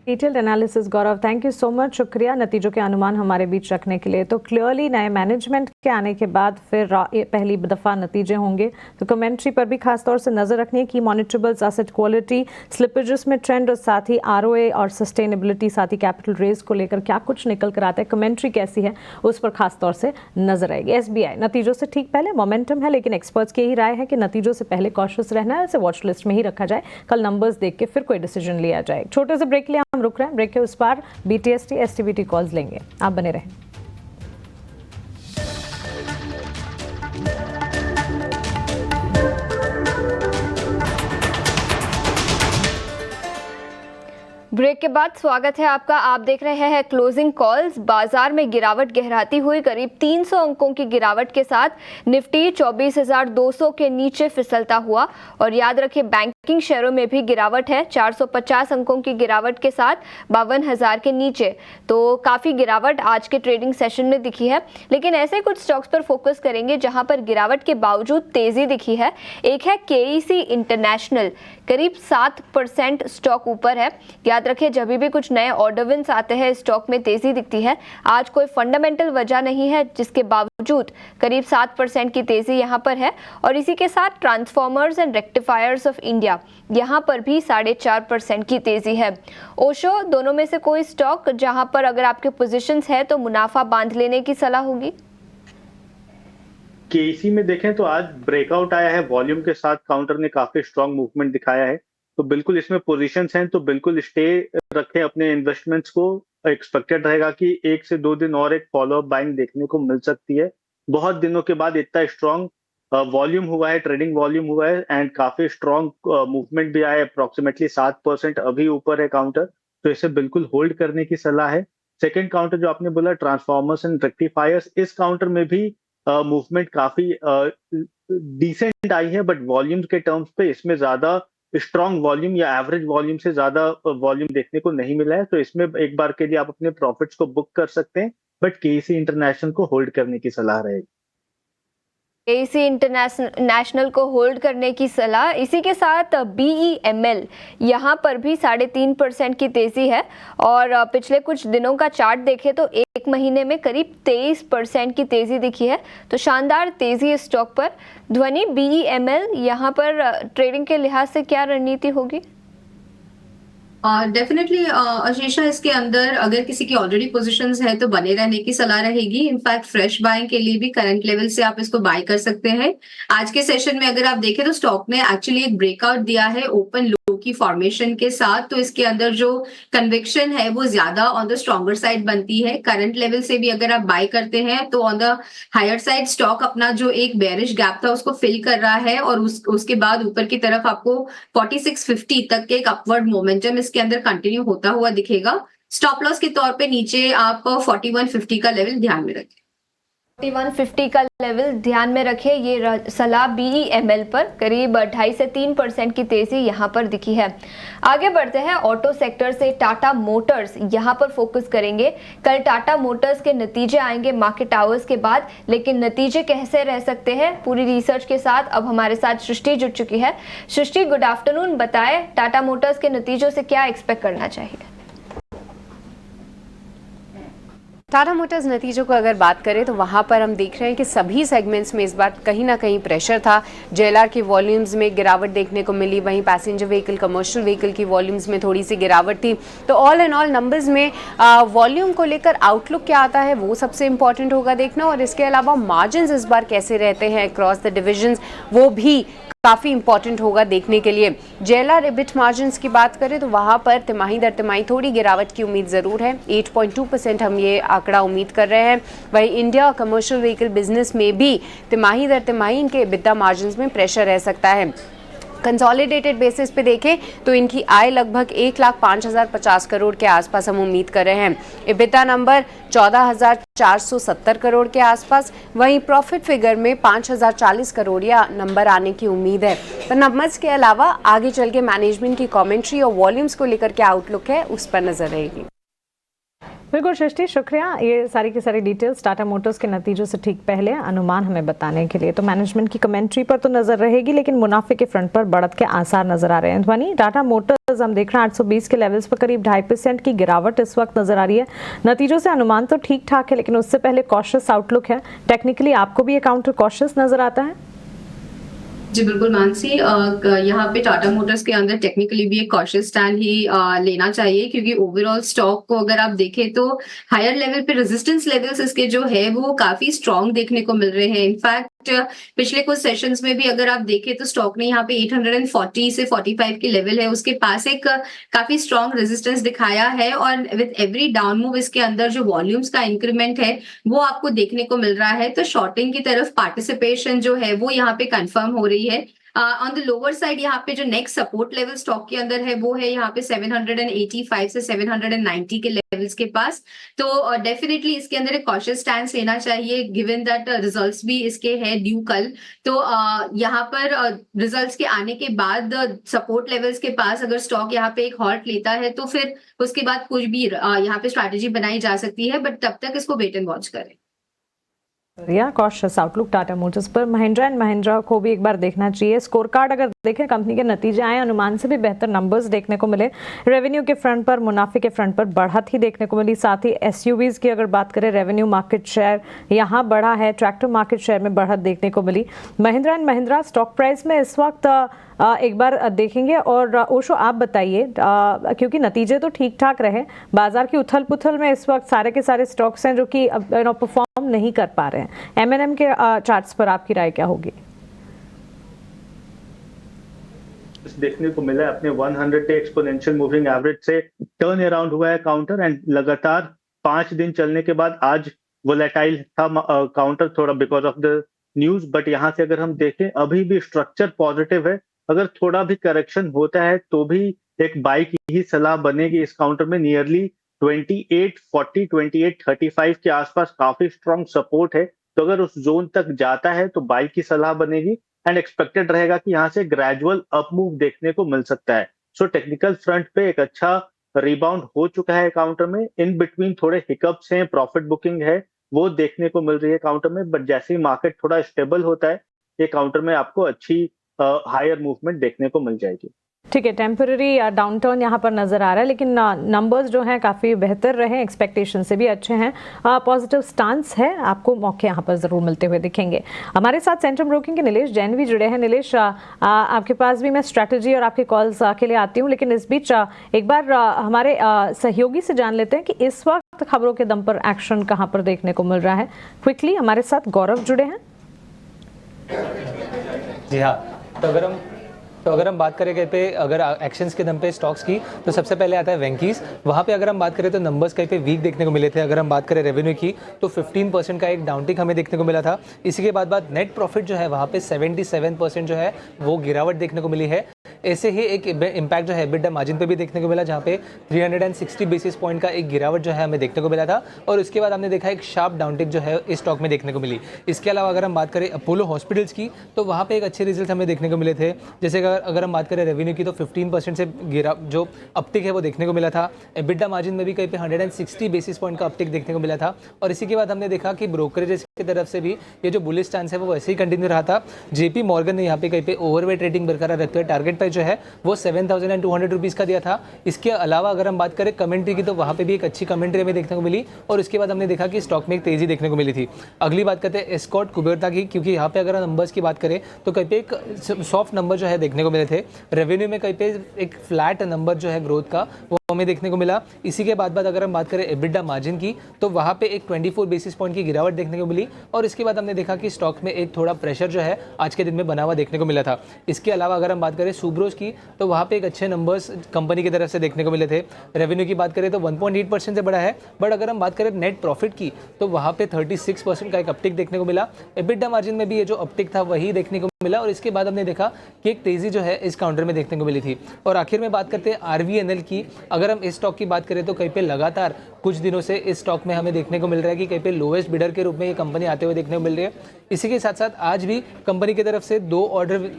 Detailed analysis Gaurav, thank you so much, शुक्रिया नतीजों के अनुमान हमारे बीच रखने के लिए। तो क्लियरली नए मैनेजमेंट के आने के बाद फिर पहली दफ़ा नतीजे होंगे तो कमेंट्री पर भी खास तौर से नज़र रखनी है कि मॉनिटरेबल्स, एसेट क्वालिटी, स्लिपेजेस में ट्रेंड और साथ ही आरओए और सस्टेनेबिलिटी, साथ ही कैपिटल रेज को लेकर क्या कुछ निकल कर आता है, कमेंट्री कैसी है उस पर खास तौर से नजर आएगी। एसबीआई नतीजों से ठीक पहले मोमेंटम है लेकिन एक्सपर्ट्स की यही राय है कि नतीजों से पहले कॉशियस रहना है, इसे वॉच लिस्ट में ही रखा जाए, कल नंबर्स देख के फिर कोई डिसीजन लिया जाए। छोटे से ब्रेक के लिए हम रुक रहे हैं, ब्रेक के उस पार बीटीएसटी एसटीबीटी कॉल्स लेंगे, आप बने रहें। ब्रेक के बाद स्वागत है आपका। आप देख रहे हैं क्लोजिंग कॉल्स। बाजार में गिरावट गहराती हुई, करीब 300 अंकों की गिरावट के साथ निफ्टी 24,200 के नीचे फिसलता हुआ और याद रखें बैंकिंग शेयरों में भी गिरावट है, 450 अंकों की गिरावट के साथ 52,000 के नीचे। तो काफ़ी गिरावट आज के ट्रेडिंग सेशन में दिखी है, लेकिन ऐसे कुछ स्टॉक्स पर फोकस करेंगे जहां पर गिरावट के बावजूद तेजी दिखी है। एक है केईसी इंटरनेशनल, करीब 7% स्टॉक ऊपर है। याद रखिए जब भी कुछ नए ऑर्डर विन्स आते हैं स्टॉक में तेजी दिखती है। आज कोई फंडामेंटल वजह नहीं है जिसके बावजूद करीब 7% की तेजी यहां पर है। और इसी के साथ transformers and rectifiers of India, यहां पर भी 4.5% की तेजी है। ओशो, दोनों में से कोई स्टॉक जहां पर अगर आपके पोजीशंस है तो मुनाफा बांध लेने की सलाह होगी? केसी में देखें तो आज ब्रेकआउट आया है, वॉल्यूम के साथ काउंटर ने काफी स्ट्रांग मूवमेंट दिखाया है, तो बिल्कुल इसमें पोजीशंस हैं तो बिल्कुल स्टे रखें अपने इन्वेस्टमेंट्स को। एक्सपेक्टेड रहेगा कि 1 से 2 दिन और एक फॉलोअप बाइंग देखने को मिल सकती है। बहुत दिनों के बाद इतना स्ट्रांग वॉल्यूम हुआ है, ट्रेडिंग वॉल्यूम हुआ है एंड काफी स्ट्रांग मूवमेंट भी आया है, अप्रोक्सीमेटली 7% अभी ऊपर है काउंटर, तो इसे बिल्कुल होल्ड करने की सलाह है। सेकेंड काउंटर जो आपने बोला ट्रांसफॉर्मर्स एंड रेक्टिफायर्स, इस काउंटर में भी मूवमेंट काफी डिसेंट आई है, बट वॉल्यूम के टर्म्स पे इसमें ज्यादा स्ट्रॉन्ग वॉल्यूम या एवरेज वॉल्यूम से ज्यादा वॉल्यूम देखने को नहीं मिला है, तो इसमें एक बार के लिए आप अपने प्रॉफिट्स को बुक कर सकते हैं, बट केसी इंटरनेशनल को होल्ड करने की सलाह रहेगी। केसी इंटरनेशनल को होल्ड करने की सलाह। इसी के साथ BEML, यहाँ पर भी 3.5% की तेजी है और पिछले कुछ दिनों का चार्ट देखें तो एक महीने में करीब 23% की तेजी दिखी है, तो शानदार तेजी इस स्टॉक पर। ध्वनि, BEML यहाँ पर ट्रेडिंग के लिहाज से क्या रणनीति होगी? डेफिनेटली आशीषा, इसके अंदर अगर किसी की ऑलरेडी पोजीशंस है तो बने रहने की सलाह रहेगी। इनफैक्ट फ्रेश बाइंग के लिए भी करंट लेवल से आप इसको बाय कर सकते हैं। आज के सेशन में अगर आप देखें तो स्टॉक ने एक्चुअली एक ब्रेकआउट दिया है ओपन लो की फॉर्मेशन के साथ, तो इसके अंदर जो कन्विक्शन है वो ज्यादा ऑन द स्ट्रॉन्गर साइड बनती है। करंट लेवल से भी अगर आप बाय करते हैं तो on the higher side stock अपना जो एक बेरिश गैप था उसको फिल कर रहा है और उसके बाद ऊपर की तरफ आपको 4650 तक के एक अपवर्ड मोमेंटम इसके अंदर कंटिन्यू होता हुआ दिखेगा। स्टॉप लॉस के तौर पे नीचे आप 4150 का लेवल ध्यान में रखें। 4150 का लेवल ध्यान में रखें। ये सलाह BEML पर करीब 2.5 से 3% की तेजी यहां पर दिखी है। आगे बढ़ते हैं ऑटो सेक्टर से। टाटा मोटर्स यहां पर फोकस करेंगे। कल टाटा मोटर्स के नतीजे आएंगे मार्केट आवर्स के बाद, लेकिन नतीजे कैसे रह सकते हैं पूरी रिसर्च के साथ अब हमारे साथ सृष्टि जुड़ चुकी है। सृष्टि, गुड आफ्टरनून। बताएं टाटा मोटर्स के नतीजों से क्या एक्सपेक्ट करना चाहिए? टाटा मोटर्स नतीजों को अगर बात करें तो वहाँ पर हम देख रहे हैं कि सभी सेगमेंट्स में इस बार कहीं ना कहीं प्रेशर था। JLR की वॉल्यूम्स में गिरावट देखने को मिली, वहीं पैसेंजर व्हीकल, कमर्शियल व्हीकल की वॉल्यूम्स में थोड़ी सी गिरावट थी। तो ऑल एंड ऑल नंबर्स में वॉल्यूम को लेकर आउटलुक क्या आता है वो सबसे इंपॉर्टेंट होगा देखना, और इसके अलावा मार्जिन्स इस बार कैसे रहते हैं अक्रॉस द डिविजन्स वो भी काफ़ी इंपॉर्टेंट होगा देखने के लिए। JLR EBIT मार्जिन्स की बात करें तो वहाँ पर तिमाही दर तिमाही थोड़ी गिरावट की उम्मीद ज़रूर है। 8.2% हम ये आंकड़ा उम्मीद कर रहे हैं। वहीं इंडिया कमर्शियल व्हीकल बिजनेस में भी तिमाही दर तिमाही इनके EBITDA मार्जिन्स में प्रेशर रह सकता है। कंसोलिडेटेड बेसिस पे देखें तो इनकी आय लगभग 1,05,050 करोड़ के आसपास हम उम्मीद कर रहे हैं। EBITDA नंबर 14,470 करोड़ के आसपास, वहीं प्रॉफिट फिगर में 5,040 करोड़ या नंबर आने की उम्मीद है। पर नंबर्स के अलावा आगे चल के मैनेजमेंट की कमेंट्री और वॉल्यूम्स को लेकर क्या आउटलुक है उस पर नजर रहेगी। बिल्कुल सृष्टि, शुक्रिया ये सारी की सारी डिटेल्स टाटा मोटर्स के नतीजों से ठीक पहले अनुमान हमें बताने के लिए। तो मैनेजमेंट की कमेंट्री पर तो नजर रहेगी, लेकिन मुनाफे के फ्रंट पर बढ़त के आसार नजर आ रहे हैं। ध्वनि, टाटा मोटर्स हम देख रहे हैं 820 के लेवल्स पर करीब 2.5% की गिरावट इस वक्त नजर आ रही है। नतीजों से अनुमान तो ठीक ठाक है, लेकिन उससे पहले कॉशियस आउटलुक है। टेक्निकली आपको भी ये काउंटर कॉशियस नजर आता है? जी बिल्कुल मानसी, यहाँ पे टाटा मोटर्स के अंदर टेक्निकली भी एक कॉशियस स्टैंड ही लेना चाहिए, क्योंकि ओवरऑल स्टॉक को अगर आप देखें तो हायर लेवल पे रेजिस्टेंस लेवल्स इसके जो है वो काफी स्ट्रांग देखने को मिल रहे हैं। इनफैक्ट पिछले कुछ सेशंस में भी अगर आप देखें तो स्टॉक ने यहाँ पे 840 से 45 के लेवल है उसके पास एक काफी स्ट्रांग रेजिस्टेंस दिखाया है, और विद एवरी डाउन मूव इसके अंदर जो वॉल्यूम्स का इंक्रीमेंट है वो आपको देखने को मिल रहा है। तो शॉर्टिंग की तरफ पार्टिसिपेशन जो है वो यहाँ पे कंफर्म हो रही है। ऑन द लोअर साइड यहाँ पे जो नेक्स्ट सपोर्ट लेवल स्टॉक के अंदर है वो है यहाँ पे 785 से 790 के लेवल्स के पास। तो डेफिनेटली इसके अंदर एक कॉशियस स्टैंड लेना चाहिए, गिवन दैट रिजल्ट्स भी इसके हैं ड्यू कल। तो यहाँ पर रिजल्ट्स के आने के बाद सपोर्ट लेवल्स के पास अगर स्टॉक यहाँ पे एक हॉल्ट लेता है तो फिर उसके बाद कुछ भी यहाँ पे स्ट्रैटेजी बनाई जा सकती है, बट तब तक इसको वेट एंड वॉच करें। कॉशियस आउटलुक टाटा मोटर्स पर। महिंद्रा एंड महिंद्रा को भी एक बार देखना चाहिए। स्कोर कार्ड अगर देखें, कंपनी के नतीजे आए, अनुमान से भी बेहतर नंबर्स देखने को मिले। रेवेन्यू के फ्रंट पर, मुनाफे के फ्रंट पर बढ़त ही देखने को मिली। साथ ही SUVs की अगर बात करें, रेवेन्यू मार्केट शेयर यहाँ बढ़ा है, ट्रैक्टर मार्केट शेयर में बढ़त देखने को मिली। Mahindra and Mahindra stock price में इस वक्त एक बार देखेंगे। और ओशो आप बताइए, क्योंकि नतीजे तो ठीक ठाक रहे, बाजार की उथल पुथल में इस वक्त सारे के सारे स्टॉक्स हैं जो कि परफॉर्म नहीं कर पा रहे हैं। M&M के चार्ट्स पर आपकी राय क्या होगी? देखने को मिला है अपने 100 डे एक्सपोनेंशियल मूविंग एवरेज से टर्न अराउंड हुआ है काउंटर, एंड लगातार 5 दिन चलने के बाद आज वोलेटाइल था काउंटर थोड़ा because of the news. But यहाँ से अगर हम देखें अभी भी स्ट्रक्चर पॉजिटिव है। अगर थोड़ा भी करेक्शन होता है तो भी एक बाई की ही सलाह बनेगी इस काउंटर में। नियरली 2840 2835 के आसपास काफी स्ट्रॉन्ग सपोर्ट है, तो अगर उस जोन तक जाता है तो बाई की सलाह बनेगी, एंड एक्सपेक्टेड रहेगा कि यहाँ से ग्रेजुअल अप मूव देखने को मिल सकता है। सो टेक्निकल फ्रंट पे एक अच्छा रिबाउंड हो चुका है काउंटर में। इन बिटवीन थोड़े हिकअप्स हैं, प्रॉफिट बुकिंग है वो देखने को मिल रही है काउंटर में, बट जैसे ही मार्केट थोड़ा स्टेबल होता है ये काउंटर में आपको अच्छी हायर मूवमेंट देखने को मिल जाएगी। ठीक है, टेम्पररी डाउनटर्न यहाँ पर नजर आ रहा है, लेकिन नंबर्स जो हैं काफ़ी बेहतर रहे, एक्सपेक्टेशन से भी अच्छे हैं, पॉजिटिव स्टांस है, आपको मौके यहाँ पर ज़रूर मिलते हुए दिखेंगे। हमारे साथ सेंट्रम ब्रोकिंग के नीलेश जैन भी जुड़े हैं। नीलेश, आपके पास भी मैं स्ट्रैटेजी और आपके कॉल्स के लिए आती हूँ, लेकिन इस बीच एक बार हमारे सहयोगी से जान लेते हैं कि इस वक्त खबरों के दम पर एक्शन कहाँ पर देखने को मिल रहा है। क्विकली हमारे साथ गौरव जुड़े हैं। जी हाँ, तो अगर हम बात करें कहीं पे अगर एक्शंस के दम पे स्टॉक्स की, तो सबसे पहले आता है वेंकीज। वहाँ पे अगर हम बात करें तो नंबर्स कहीं पे वीक देखने को मिले थे। अगर हम बात करें रेवेन्यू की तो 15% का एक डाउनटिक हमें देखने को मिला था। इसी के बाद नेट प्रॉफिट जो है वहाँ पे 77% जो है वो गिरावट देखने को मिली है। ऐसे ही एक इम्पैक्ट जो है EBITDA मार्जिन पे भी देखने को मिला, जहाँ पे 360 बेसिस पॉइंट का एक गिरावट जो है हमें देखने को मिला था और उसके बाद हमने देखा एक शार्प डाउनटिक जो है इस स्टॉक में देखने को मिली। इसके अलावा अगर हम बात करें अपोलो हॉस्पिटल्स की तो वहाँ पे एक अच्छे रिजल्ट हमें देखने को मिले थे। जैसे अगर हम बात करें रेवेन्यू की तो 15% से गिरा जो अपटिक है वो देखने को मिला था। EBITDA मार्जिन में भी कहीं पे 160 बेसिस पॉइंट का अपटिक देखने को मिला था और इसी के बाद हमने देखा कि ब्रोकरेजेस की तरफ से भी ये जो बुलिश स्टैंस है वो वैसे ही कंटिन्यू रहा था। JP मॉर्गन ने यहाँ पे कहीं पे ओवरवेट रेटिंग बरकरार रखते हुए टारगेट प्राइस जो है वो 7,200 रुपीज़ का दिया था। इसके अलावा अगर हम बात करें कमेंट्री की तो वहाँ पे भी एक अच्छी कमेंट्री हमें देखने को मिली और उसके बाद हमने देखा कि स्टॉक में एक तेजी देखने को मिली थी। अगली बात करते हैं एस्कॉर्ट कुबेरता की, क्योंकि यहाँ पे अगर नंबर्स की बात करें तो कहीं पे एक सॉफ्ट नंबर जो है देखने को मिले थे। रेवेन्यू में कहीं पे एक फ्लैट नंबर जो है ग्रोथ का वो हमें देखने को मिला। इसी के बाद अगर हम बात करें EBITDA मार्जिन की तो वहाँ पे एक 24 बेसिस पॉइंट की गिरावट देखने को मिली और इसके बाद हमने देखा कि स्टॉक में एक थोड़ा प्रेशर जो है आज के दिन में बना हुआ देखने को मिला था। इसके अलावा अगर हम बात करें सुब्रोस की तो वहाँ पे एक अच्छे नंबर्स कंपनी की तरफ से देखने को मिले थे। रेवेन्यू की बात करें तो 1.8% से बढ़ा है, बट अगर हम बात करें नेट प्रॉफिट की तो वहाँ पे 36% का एक अपटिक देखने को मिला। EBITDA मार्जिन में भी ये जो अपटिक था वही देखने को मिला और इसके बाद हमने देखा कि एक तेजी जो है इस काउंटर में देखने को मिली थी। और आखिर में बात करते हैं RVNL की। अगर हम इस स्टॉक की बात करें तो कहीं पे लगातार कुछ दिनों से इस स्टॉक में हमें देखने को मिल रहा है कि कहीं पे लोएस्ट बिडर के रूप में ये कंपनी आते हुए देखने को मिल रही है। इसी के साथ साथ आज भी कंपनी की तरफ से 2 ऑर्डर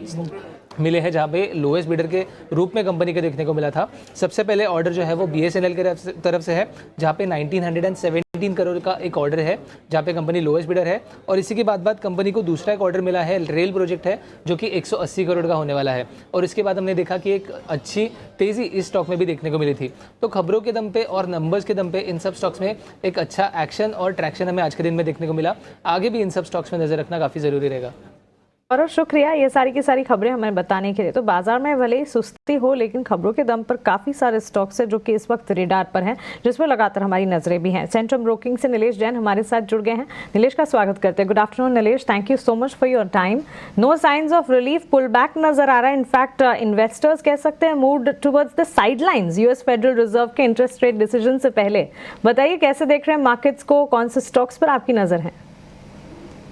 मिले हैं जहाँ पे लोएस्ट बिडर के रूप में कंपनी को देखने को मिला था। सबसे पहले ऑर्डर जो है वो BSNL के तरफ से है, जहाँ पे 1917 करोड़ का एक ऑर्डर है जहाँ पे कंपनी लोएस्ट बिडर है। और इसी के बाद कंपनी को दूसरा एक ऑर्डर मिला है, रेल प्रोजेक्ट है जो कि 180 करोड़ का होने वाला है। और इसके बाद हमने देखा कि एक अच्छी तेज़ी इस स्टॉक में भी देखने को मिली थी। तो खबरों के दम पे और नंबर्स के दम पे इन सब स्टॉक्स में एक अच्छा एक्शन और ट्रैक्शन हमें आज के दिन में देखने को मिला। आगे भी इन सब स्टॉक्स में नज़र रखना काफ़ी ज़रूरी रहेगा। और शुक्रिया ये सारी की सारी खबरें हमें बताने के लिए। तो बाजार में भले ही सुस्ती हो लेकिन खबरों के दम पर काफ़ी सारे स्टॉक्स हैं जो कि इस वक्त रेडार पर हैं, जिसमें लगातार हमारी नजरें भी हैं। सेंट्रम ब्रोकिंग से नीलेश जैन हमारे साथ जुड़ गए हैं। नीलेश का स्वागत करते हैं। Good afternoon Nilesh, thank you so much for your time. No signs of relief, pull back नजर आ रहा है। इनफैक्ट इन्वेस्टर्स कह सकते हैं mood towards the sidelines US Federal Reserve के इंटरेस्ट रेट डिसीजन से पहले। बताइए कैसे देख रहे हैं मार्केट्स को, कौन से स्टॉक्स पर आपकी नजर है?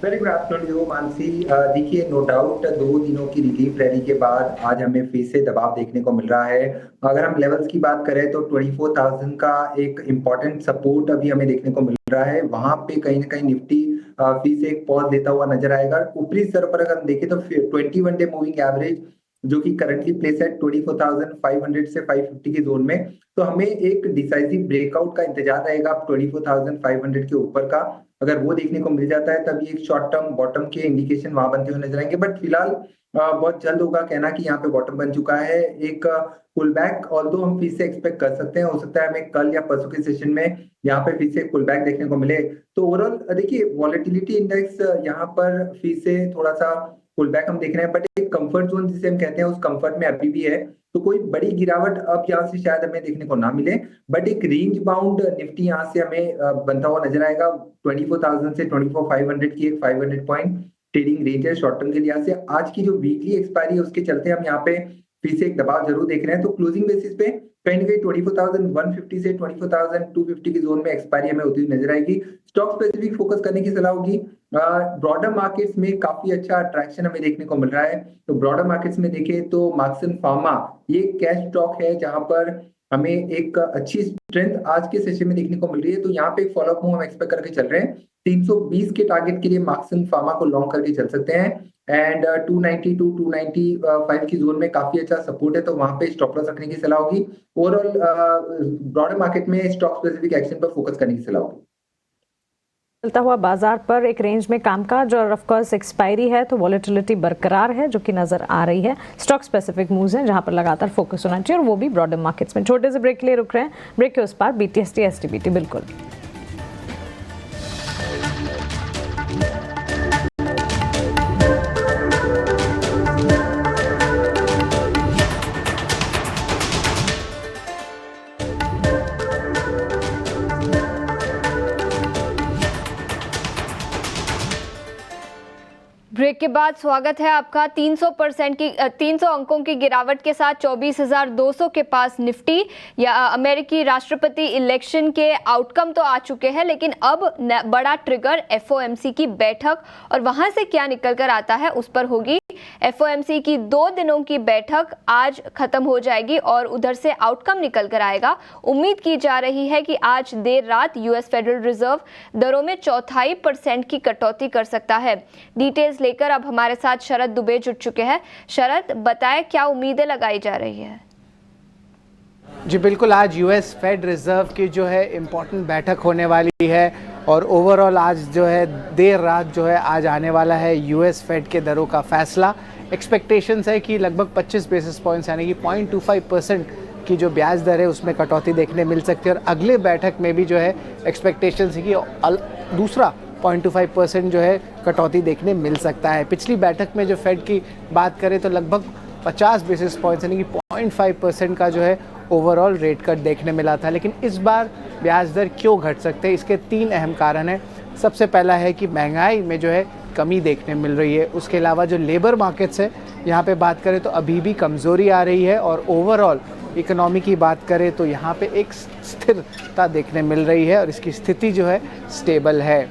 Very good afternoon Mansi. देखिए नो डाउट 2 दिनों की रिलीफ रैली के बाद आज हमें फिर से दबाव देखने को मिल रहा है। अगर हम लेवल्स की बात करें तो 24,000 का एक इम्पॉर्टेंट सपोर्ट अभी हमें देखने को मिल रहा है। वहां पे कहीं ना कहीं निफ्टी फिर से एक पॉज देता हुआ नजर आएगा। ऊपरी स्तर पर अगर हम देखें तो 21 डे मूविंग एवरेज जो कि करंटली प्लेस है 24,500 से 550 के जोन में, तो हमें एक डिसाइसिव ब्रेकआउट का इंतजार रहेगा 24,500 के ऊपर का। अगर वो देखने को मिल जाता है तब ये एक शॉर्ट टर्म बॉटम के इंडिकेशन वहां बनते हुए नजर आएंगे। बट फिलहाल बहुत जल्द होगा कहना कि यहाँ पे बॉटम बन चुका है। एक पुल बैक ऑल्दो हम फिर से एक्सपेक्ट कर सकते हैं, हो सकता है हमें कल या परसों के सेशन में यहाँ पे फिर से पुल बैक देखने को मिले। तो ओवरऑल देखिए वॉलेटिलिटी इंडेक्स यहाँ पर फिर से थोड़ा सा पुल बैक हम देख रहे हैं, बट एक कंफर्ट जोन जिसे हम कहते हैं उस कंफर्ट में अभी भी है। तो कोई बड़ी गिरावट अब यहाँ से शायद हमें देखने को ना मिले, बट एक रेंज बाउंड निफ्टी यहाँ से हमें बनता हुआ नजर आएगा। 24,000 से 24,500 की एक 500 पॉइंट ट्रेडिंग रेंज है शॉर्ट टर्म के लिहाज से। आज की जो वीकली एक्सपायरी है उसके चलते हम यहाँ पे फिर से एक दबाव जरूर देख रहे हैं। तो क्लोजिंग बेसिस पे कहीं ना कहीं 24,150 से 24,250 की जोन में एक्सपायरी हमें होती हुई नजर आएगी। स्टॉक स्पेसिफिक फोकस करने की सलाह होगी। ब्रॉडर मार्केट्स में काफी अच्छा अट्रैक्शन हमें देखने को मिल रहा है। तो ब्रॉडर मार्केट्स में देखें तो मार्क्सन फार्मा ये कैश स्टॉक है जहां पर हमें एक अच्छी स्ट्रेंथ आज के सेशन में देखने को मिल रही है। तो यहाँ पे एक फॉलोअप मूव हम एक्सपेक्ट करके चल रहे हैं। 320 के टारगेट के लिए मार्क्सन फार्मा को लॉन्ग करके चल सकते हैं एंड 290 टू 295 की जोन में काफी अच्छा सपोर्ट है, तो वहां पे स्टॉप लॉस रखने की सलाह होगी। ओवरऑल ब्रॉडर मार्केट में स्टॉक स्पेसिफिक एक्शन पर फोकस करने की सलाह होगी। चलता हुआ बाजार पर एक रेंज में कामकाज और ऑफ कोर्स एक्सपायरी है तो वॉलेटिलिटी बरकरार है जो कि नजर आ रही है। स्टॉक स्पेसिफिक मूव्स हैं जहां पर लगातार फोकस होना चाहिए और वो भी ब्रॉडर मार्केट्स में। छोटे से ब्रेक के लिए रुक रहे हैं, ब्रेक के उस पार BTST STBT बिल्कुल। ब्रेक के बाद स्वागत है आपका। 300 अंकों की गिरावट के साथ 24,200 के पास निफ्टी। या अमेरिकी राष्ट्रपति इलेक्शन के आउटकम तो आ चुके हैं, लेकिन अब बड़ा ट्रिगर एफओएमसी की बैठक, और वहां से क्या निकल कर आता है उस पर होगी। एफओएमसी की 2 दिनों की बैठक आज खत्म हो जाएगी और उधर से आउटकम निकल कर आएगा। उम्मीद की जा रही है कि आज देर रात यूएस फेडरल रिजर्व दरों में 0.25% की कटौती कर सकता है। डिटेल्स लेकर अब हमारे साथ शरद दुबे जुट चुके हैं। शरद, बताएं क्या उम्मीदें लगाई जा रही है? जी बिल्कुल, आज यूएस फेड रिजर्व की जो है इम्पोर्टेंट बैठक होने वाली है और ओवरऑल आज जो है देर रात जो है आज आने वाला है यूएस फेड के दरों का फैसला। एक्सपेक्टेशंस है कि लगभग 25 बेसिस पॉइंट्स यानी कि 0.25% की जो ब्याज दर है उसमें कटौती देखने मिल सकती है, और अगले बैठक में भी जो है एक्सपेक्टेशंस है कि दूसरा 0.25% जो है कटौती देखने मिल सकता है। पिछली बैठक में जो फेड की बात करें तो लगभग 50 बेसिस पॉइंट्स यानी कि 0.5% का जो है ओवरऑल रेट कट देखने मिला था। लेकिन इस बार ब्याज दर क्यों घट सकते हैं, इसके 3 अहम कारण हैं। सबसे पहला है कि महंगाई में जो है कमी देखने मिल रही है। उसके अलावा जो लेबर मार्केट्स है यहाँ पे बात करें तो अभी भी कमज़ोरी आ रही है, और ओवरऑल इकोनॉमी की बात करें तो यहाँ पे एक स्थिरता देखने मिल रही है और इसकी स्थिति जो है स्टेबल है।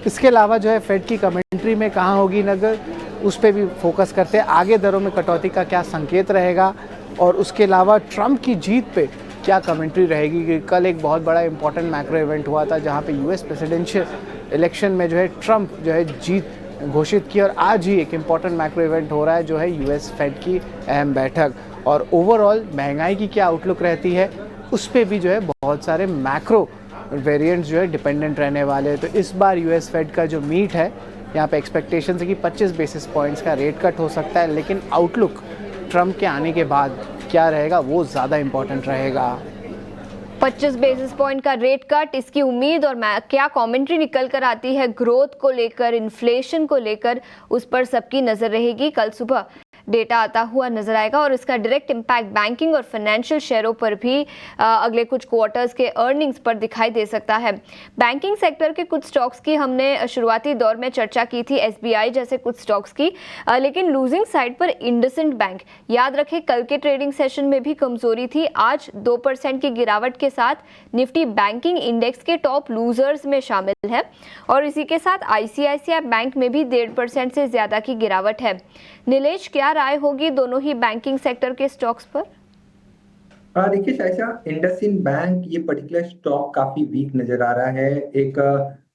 इसके अलावा जो है फेड की कमेंट्री में कहाँ होगी नज़र, उस पर भी फोकस करते हैं। आगे दरों में कटौती का क्या संकेत रहेगा, और उसके अलावा ट्रंप की जीत पे क्या कमेंट्री रहेगी। कि कल एक बहुत बड़ा इंपॉर्टेंट मैक्रो इवेंट हुआ था जहाँ पे यूएस प्रेसिडेंशियल इलेक्शन में जो है ट्रंप जो है जीत घोषित की, और आज ही एक इम्पॉर्टेंट मैक्रो इवेंट हो रहा है जो है यूएस फेड की अहम बैठक। और ओवरऑल महंगाई की क्या आउटलुक रहती है उस पर भी जो है बहुत सारे मैक्रो वेरिएंट्स जो है डिपेंडेंट रहने वाले हैं। तो इस बार यूएस फेड का जो मीट है यहाँ पे एक्सपेक्टेशन है कि 25 बेसिस पॉइंट्स का रेट कट हो सकता है, लेकिन आउटलुक ट्रंप के आने के बाद क्या रहेगा वो ज़्यादा इम्पोर्टेंट रहेगा। 25 बेसिस पॉइंट का रेट कट, इसकी उम्मीद और क्या कमेंट्री निकल कर आती है ग्रोथ को लेकर, इन्फ्लेशन को लेकर, उस पर सबकी नज़र रहेगी। कल सुबह डेटा आता हुआ नजर आएगा और इसका डायरेक्ट इम्पैक्ट बैंकिंग और फाइनेंशियल शेयरों पर भी अगले कुछ क्वार्टर्स के अर्निंग्स पर दिखाई दे सकता है। बैंकिंग सेक्टर के कुछ स्टॉक्स की हमने शुरुआती दौर में चर्चा की थी, एसबीआई जैसे कुछ स्टॉक्स की, लेकिन लूजिंग साइड पर इंडसइंड बैंक। याद रखें कल के ट्रेडिंग सेशन में भी कमजोरी थी। आज 2% की गिरावट के साथ निफ्टी बैंकिंग इंडेक्स के टॉप लूजर्स में शामिल है और इसी के साथ आईसीआईसीआई बैंक में भी 1.5% से ज्यादा की गिरावट है। नीलेश, क्या राय होगी दोनों ही बैंकिंग सेक्टर के स्टॉक्स पर? देखिए शायशा, इंडसइंड बैंक ये पर्टिकुलर स्टॉक काफी वीक नजर आ रहा है। एक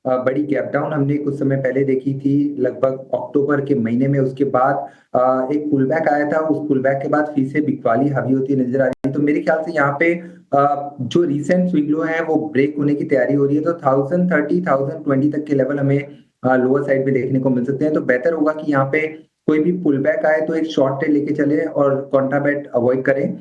बड़ी गैप डाउन हमने कुछ समय पहले देखी थी लगभग अक्टूबर के महीने में। उसके बाद एक पुल बैक आया था, उस पुल बैक के बाद फिर से बिकवाली हावी होती नजर आ रही है। तो मेरे ख्याल से यहाँ पे जो रिसेंट स्विंग लो है वो ब्रेक होने की तैयारी हो रही है। तो 1030, 1020 तक के लेवल हमें लोअर साइड में देखने को मिल सकते हैं। तो बेहतर होगा कि यहाँ पे कोई भी पुल बैक आए तो एक शॉर्ट टेल लेके चले और कॉन्ट्राबैट अवॉइड करें।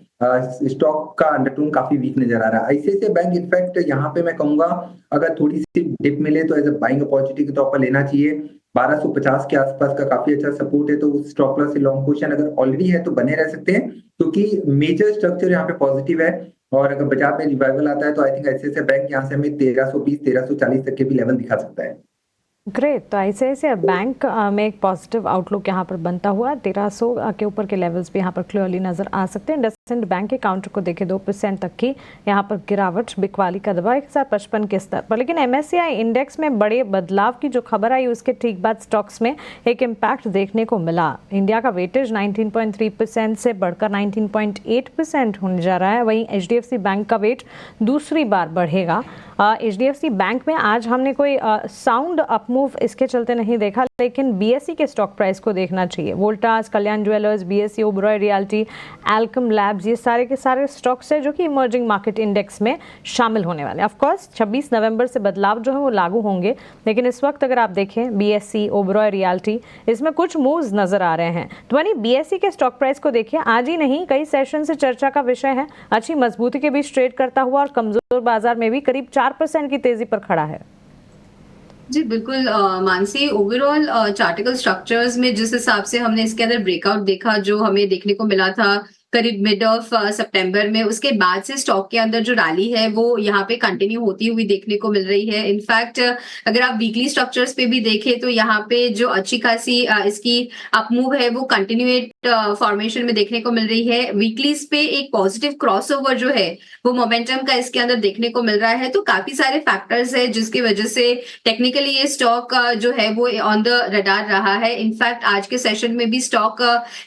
स्टॉक का अंडरटोन काफी वीक नजर आ रहा है। आईसीआईसीआई बैंक इनफैक्ट यहाँ पे मैं कहूंगा अगर थोड़ी सी डिप मिले तो एज अ बाइंग अपॉर्चुनिटी के तौर पर लेना चाहिए। 1250 के आसपास का काफी अच्छा सपोर्ट है, तो उस स्टॉप लॉस से लॉन्ग पोजीशन अगर ऑलरेडी है तो बने रह सकते हैं क्योंकि मेजर स्ट्रक्चर यहाँ पे पॉजिटिव है। और अगर बाजार में रिवाइवल आता है तो आई थिंक आईसीआईसीआई बैंक यहाँ से हमें 1320, 1340 तक के भी लेवल दिखा सकता है। ग्रेट, तो आईसीआईसीआई बैंक में एक पॉजिटिव आउटलुक यहाँ पर बनता हुआ 1300 के ऊपर के लेवल्स भी यहाँ पर क्लियरली नजर आ सकते हैं। इंडसइंड बैंक के काउंटर को देखें 2% तक की यहाँ पर गिरावट, बिकवाली का दबाव के साथ 55 के स्तर पर। लेकिन एमएससीआई इंडेक्स में बड़े बदलाव की जो खबर आई उसके ठीक बाद स्टॉक्स में एक इम्पैक्ट देखने को मिला। इंडिया का वेटेज 19.3% से बढ़कर 19.8% होने जा रहा है। वहीं एचडीएफसी बैंक का वेट दूसरी बार बढ़ेगा। एचडीएफसी बैंक में आज हमने कोई साउंड अपमूव इसके चलते नहीं देखा, लेकिन बीएसई के स्टॉक प्राइस को देखना चाहिए। Voltas, Kalyan Jewellers, BSE, Oberoi realty, Alkem labs, ये सारे के सारे स्टॉक्स है जो कि इमर्जिंग मार्केट इंडेक्स में शामिल होने वाले हैं। ऑफ कोर्स 26 नवंबर से बदलाव जो है वो लागू होंगे, लेकिन इस वक्त अगर आप देखें बीएसई, ओबरॉय रियल्टी, इसमें कुछ मूव्स नजर आ रहे हैं। तो वहीं बीएसई के स्टॉक प्राइस को देखिए, आज ही नहीं कई सेशन से चर्चा का विषय है। अच्छी मजबूती के बीच ट्रेड करता हुआ और कमजोर बाजार में भी करीब 4% की तेजी पर खड़ा है। जी बिल्कुल मानसी, ओवरऑल चार्टिकल स्ट्रक्चर्स में जिस हिसाब से हमने इसके अंदर ब्रेकआउट देखा जो हमें देखने को मिला था करीब मिड ऑफ सितंबर में। उसके बाद से स्टॉक के अंदर जो रैली है वो यहाँ पे कंटिन्यू होती हुई देखने को मिल रही है। इनफैक्ट अगर आप वीकली स्ट्रक्चर्स पे भी देखें तो यहाँ पे जो अच्छी खासी इसकी अपमूव है वो कंटिन्यूएट फॉर्मेशन में देखने को मिल रही है। वीकलीज पे एक पॉजिटिव क्रॉसओवर जो है वो मोमेंटम का इसके अंदर देखने को मिल रहा है। तो काफी सारे फैक्टर्स है जिसकी वजह से टेक्निकली ये स्टॉक जो है वो ऑन द रडार रहा है। इनफैक्ट आज के सेशन में भी स्टॉक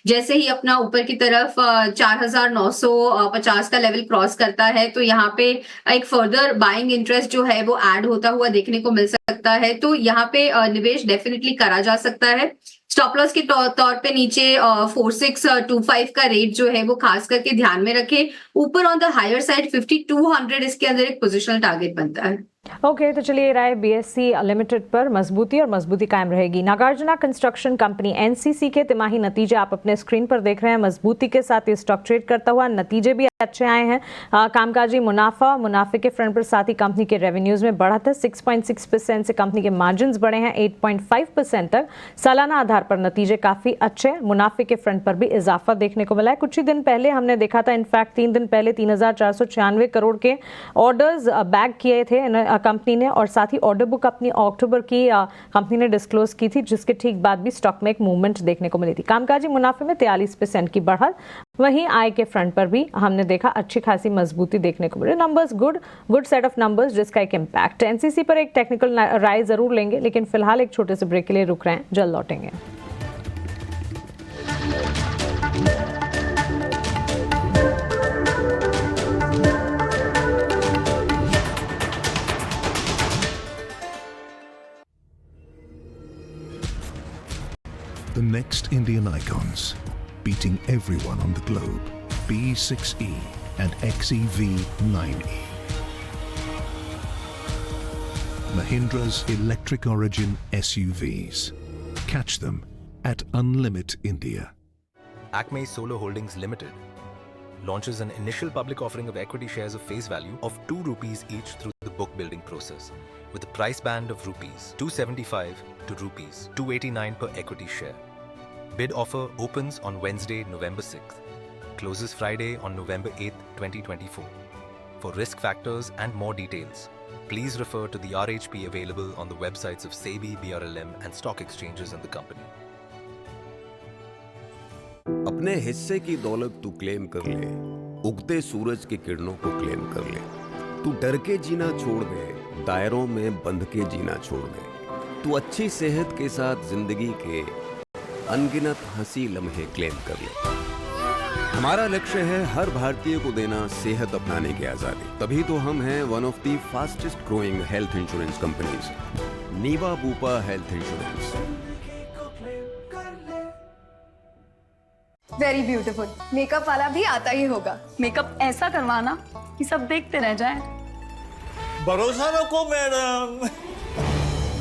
जैसे ही अपना ऊपर की तरफ 4,950 का लेवल क्रॉस करता है तो यहाँ पे एक फर्दर बाइंग इंटरेस्ट जो है वो ऐड होता हुआ देखने को मिल सकता है। तो यहाँ पे निवेश डेफिनेटली करा जा सकता है। स्टॉप लॉस के तौर पे नीचे 4625 का रेट जो है वो खास करके ध्यान में रखें। ऊपर ऑन द हायर साइड 5200 इसके अंदर एक पोजिशनल टारगेट बनता है। ओके, तो चलिए राय बीएससी लिमिटेड पर मजबूती कायम रहेगी। नागार्जुना कंस्ट्रक्शन कंपनी एनसीसी के तिमाही नतीजे आप अपने स्क्रीन पर देख रहे हैं। मजबूती के साथ ये स्टॉक ट्रेड करता हुआ, नतीजे भी अच्छे आए हैं। कामकाजी मुनाफे के फ्रंट पर साथ ही कंपनी के रेवेन्यूज में बढ़त है। 6.6% से कंपनी के मार्जिन्स बढ़े हैं 8.5% तक। सालाना आधार पर नतीजे काफी अच्छे, मुनाफे के फ्रंट पर भी इजाफा देखने को मिला है। कुछ ही दिन पहले हमने देखा था, इनफैक्ट 3 दिन पहले 3,496 करोड़ के ऑर्डर्स बैग किए थे कंपनी ने, और साथ ही ऑर्डर बुक अपनी अक्टूबर की कंपनी ने डिस्क्लोज की थी, जिसके ठीक बाद भी स्टॉक में एक मूवमेंट देखने को मिली थी। कामकाजी मुनाफे में 43% की बढ़त, वहीं आय के फ्रंट पर भी हमने देखा अच्छी खासी मजबूती देखने को मिली। Numbers good set of numbers जिसका एक इम्पैक्ट। एनसीसी पर एक टेक्निकल राय जरूर लेंगे, लेकिन फिलहाल एक छोटे से ब्रेक के लिए रुक रहे हैं, जल्द लौटेंगे। The next Indian icons, beating everyone on the globe. B6E and XEV9E. Mahindra's electric origin SUVs. Catch them at Unlimit India. Acme Solar Holdings Limited launches an initial public offering of equity shares of face value of 2 rupees each through the book building process, with a price band of rupees 275 to rupees 289 per equity share. Bid offer opens on Wednesday, November 6th. Closes Friday on November 8th, 2024. For risk factors and more details, please refer to the RHP available on the websites of SEBI, BRLM and stock exchanges in the company. अपने हिस्से की दौलत तू claim कर ले, उगते सूरज की किरणों को क्लेम कर ले। तू डर के जीना छोड़ दे, दायरों में बंध के जीना छोड़ दे। तू अच्छी सेहत के साथ जिंदगी के अनगिनत हंसी लम्हे क्लेम कर ले। हमारा लक्ष्य है हर भारतीय को देना सेहत अपनाने की आजादी। तभी तो हम हैं one of the fastest growing health insurance companies, Niva Bupa health insurance. Very beautiful. Makeup वाला भी आता ही होगा। मेकअप ऐसा करवाना कि सब देखते रह जाएं। भरोसा रखो मैडम,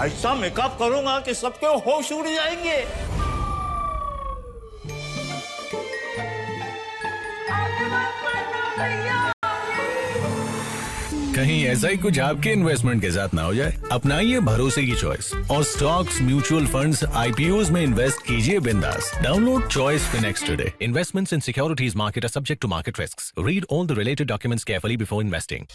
ऐसा मेकअप करूंगा कि सबके होश उड़ जाएंगे। कहीं ऐसा ही कुछ आपके इन्वेस्टमेंट के साथ ना हो जाए। अपनाइए भरोसे की चॉइस और स्टॉक्स, म्यूचुअल फंड्स, आईपीओज में इन्वेस्ट कीजिए बिंदास। Download choice Phoenix today. Investments in securities market are subject to market risks. Read all the related documents carefully before investing.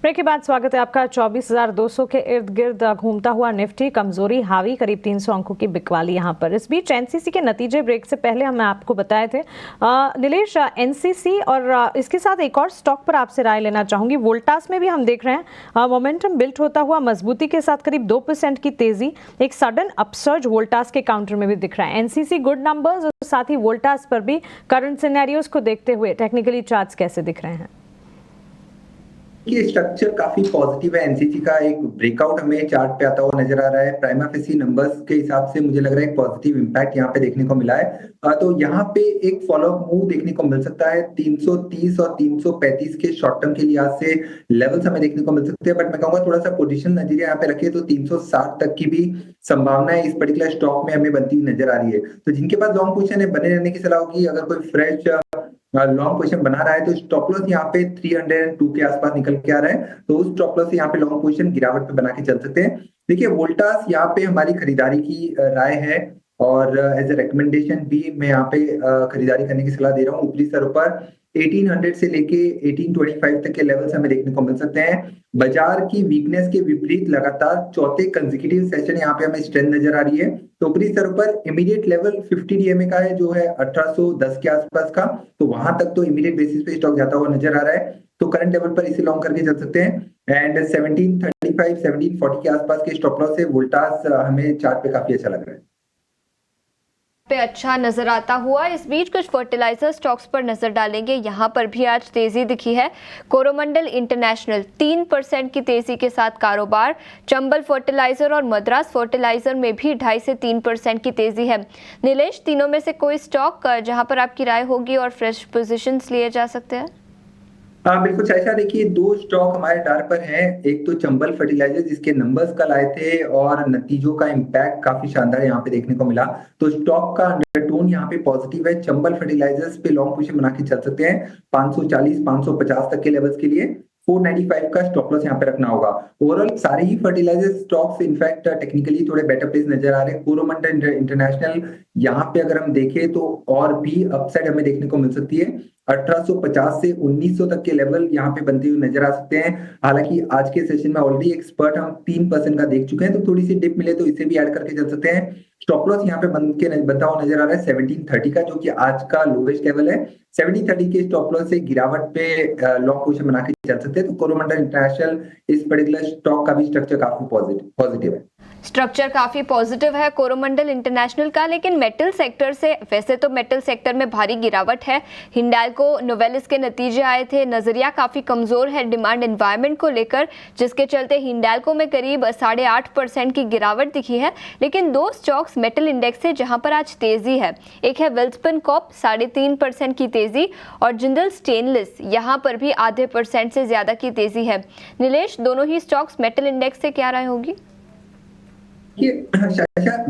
Break के बाद स्वागत है आपका। 24,200 के इर्द गिर्द घूमता हुआ निफ्टी कमजोरी हावी, करीब 300 अंकों की बिकवाली यहाँ पर। इस बीच एनसीसी के नतीजे ब्रेक से पहले हम आपको बताए थे। नीलेश, एनसीसी और इसके साथ एक और स्टॉक पर आपसे राय लेना चाहूंगी। वोल्टास में भी हम देख रहे हैं मोमेंटम बिल्ट होता हुआ मजबूती के साथ करीब 2% की तेजी, एक सडन अपसर्ज वोल्टास के काउंटर में भी दिख रहा है। एनसीसी गुड नंबर्स और साथ ही वोल्टास पर भी करंट सिनेरियोज को देखते हुए टेक्निकली चार्ट्स कैसे दिख रहे हैं? ये स्ट्रक्चर काफी पॉजिटिव है। एनसीसी का एक ब्रेकआउट हमें चार्ट पे आता हुआ नजर आ रहा है। प्राइमा फेसी नंबर्स के हिसाब से मुझे लग रहा है एक पॉजिटिव इंपैक्ट यहाँ पे देखने को मिला है। तो यहाँ पे एक फॉलोअप मूव देखने को मिल सकता है। 330 और 335 के शॉर्ट टर्म के लिहाज से लेवल्स हमें देखने को मिल सकते हैं, बट मैं कहूंगा थोड़ा सा पोजीशन नजरिया यहाँ पे रखिए तो 360 तक की भी संभावना है इस पर्टिकुलर स्टॉक में हमें बनती हुई नजर आ रही है। तो जिनके पास लॉन्ग पोजीशन है बने रहने की सलाह होगी। अगर कोई फ्रेश लॉन्ग पोजीशन बना रहा है, तो स्टॉप लॉस यहाँ पे 302 के आसपास निकल के आ रहा है, तो उस स्टॉप लॉस से यहाँ पे लॉन्ग पोजीशन गिरावट पे बना के चल सकते हैं। देखिए वोल्टास यहाँ पे हमारी खरीदारी की राय है, और एज ए रिकमेंडेशन भी मैं यहाँ पे खरीदारी करने की सलाह दे रहा हूँ। ऊपरी स्तर पर 1800 से लेके 1825 तक के लेवल्स हमें देखने को मिल सकते हैं। बाजार की वीकनेस के विपरीत लगातार चौथे कंसेक्यूटिव सेशन यहाँ पे हमें स्ट्रेंथ नजर आ रही है। तो ऊपरी स्तर पर इमीडिएट लेवल 50 डीएमए का है, जो है 1810 के आसपास का, तो वहां तक तो इमीडिएट बेसिस पे स्टॉक जाता हुआ नजर आ रहा है, तो करंट लेवल पर इसे लॉन्ग करके चल सकते हैं। एंड 1735 1740 के आसपास के स्टॉप लॉस से वोल्टास हमें चार्ट पे काफी अच्छा लग रहा है, पे अच्छा नजर आता हुआ। इस बीच कुछ फर्टिलाइजर स्टॉक्स पर नजर डालेंगे। यहां पर भी आज तेजी दिखी है। कोरोमंडल इंटरनेशनल 3% की तेजी के साथ कारोबार। चंबल फर्टिलाइजर और मद्रास फर्टिलाइजर में भी 2.5 से 3% की तेजी है। नीलेश, तीनों में से कोई स्टॉक जहां पर आपकी राय होगी और फ्रेश पोजीशंस लिए जा सकते हैं? हाँ बिल्कुल ऐसा, देखिए दो स्टॉक हमारे डार पर हैं। एक तो चंबल फर्टिलाइजर, जिसके नंबर्स कल आए थे और नतीजों का इम्पैक्ट काफी शानदार यहाँ पे देखने को मिला, तो स्टॉक का अंडरटोन यहाँ पे पॉजिटिव है। चंबल फर्टिलाइजर्स पे लॉन्ग पोजीशन बना के चल सकते हैं 540 550 तक के लेवल्स के लिए। 495 का स्टॉप लॉस यहाँ पे रखना होगा। ओवरऑल सारे ही फर्टिलाइजर स्टॉक्स इनफैक्ट टेक्निकली थोड़े बेटर प्लेस नजर आ रहे हैं। कोरोमंडल इंटरनेशनल यहाँ पे अगर हम देखें तो और भी अपसाइड हमें देखने को मिल सकती है। 1850 से 1900 तक के लेवल यहाँ पे बनते हुए नजर आ सकते हैं। हालांकि आज के सेशन में ऑलरेडी एक्सपर्ट हम 3% का देख चुके हैं, तो थोड़ी सी डिप मिले तो इसे भी ऐड करके चल सकते हैं। स्टॉप लॉस यहाँ पे बनता हुआ नजर आ रहा है 1730 का, जो कि आज का लोवेस्ट लेवल है। 1730 के स्टॉप लॉस से गिरावट पे लॉन्ग पोजीशन बना के चल सकते हैं। तो कोरोमंडल इंटरनेशनल इस पर्टिकुलर स्टॉक का भी स्ट्रक्चर काफी पॉजिटिव है। स्ट्रक्चर काफी पॉजिटिव है कोरोमंडल इंटरनेशनल का, लेकिन मेटल सेक्टर से, वैसे तो मेटल सेक्टर में भारी गिरावट है। हिंडाल्को नोवेलिस के नतीजे आए थे, नजरिया काफी कमजोर है डिमांड एनवायरनमेंट को लेकर, जिसके चलते हिंडाल्को में करीब 8.5% की गिरावट दिखी है। लेकिन दो स्टॉक्स मेटल इंडेक्स से जहां पर आज तेजी है, एक है वेल्सपन कॉर्प 3.5% की तेजी, और जिंदल स्टेनलेस यहां पर भी 0.5% से ज्यादा की तेजी है। नीलेश, दोनों ही स्टॉक्स मेटल इंडेक्स से क्या राय होगी?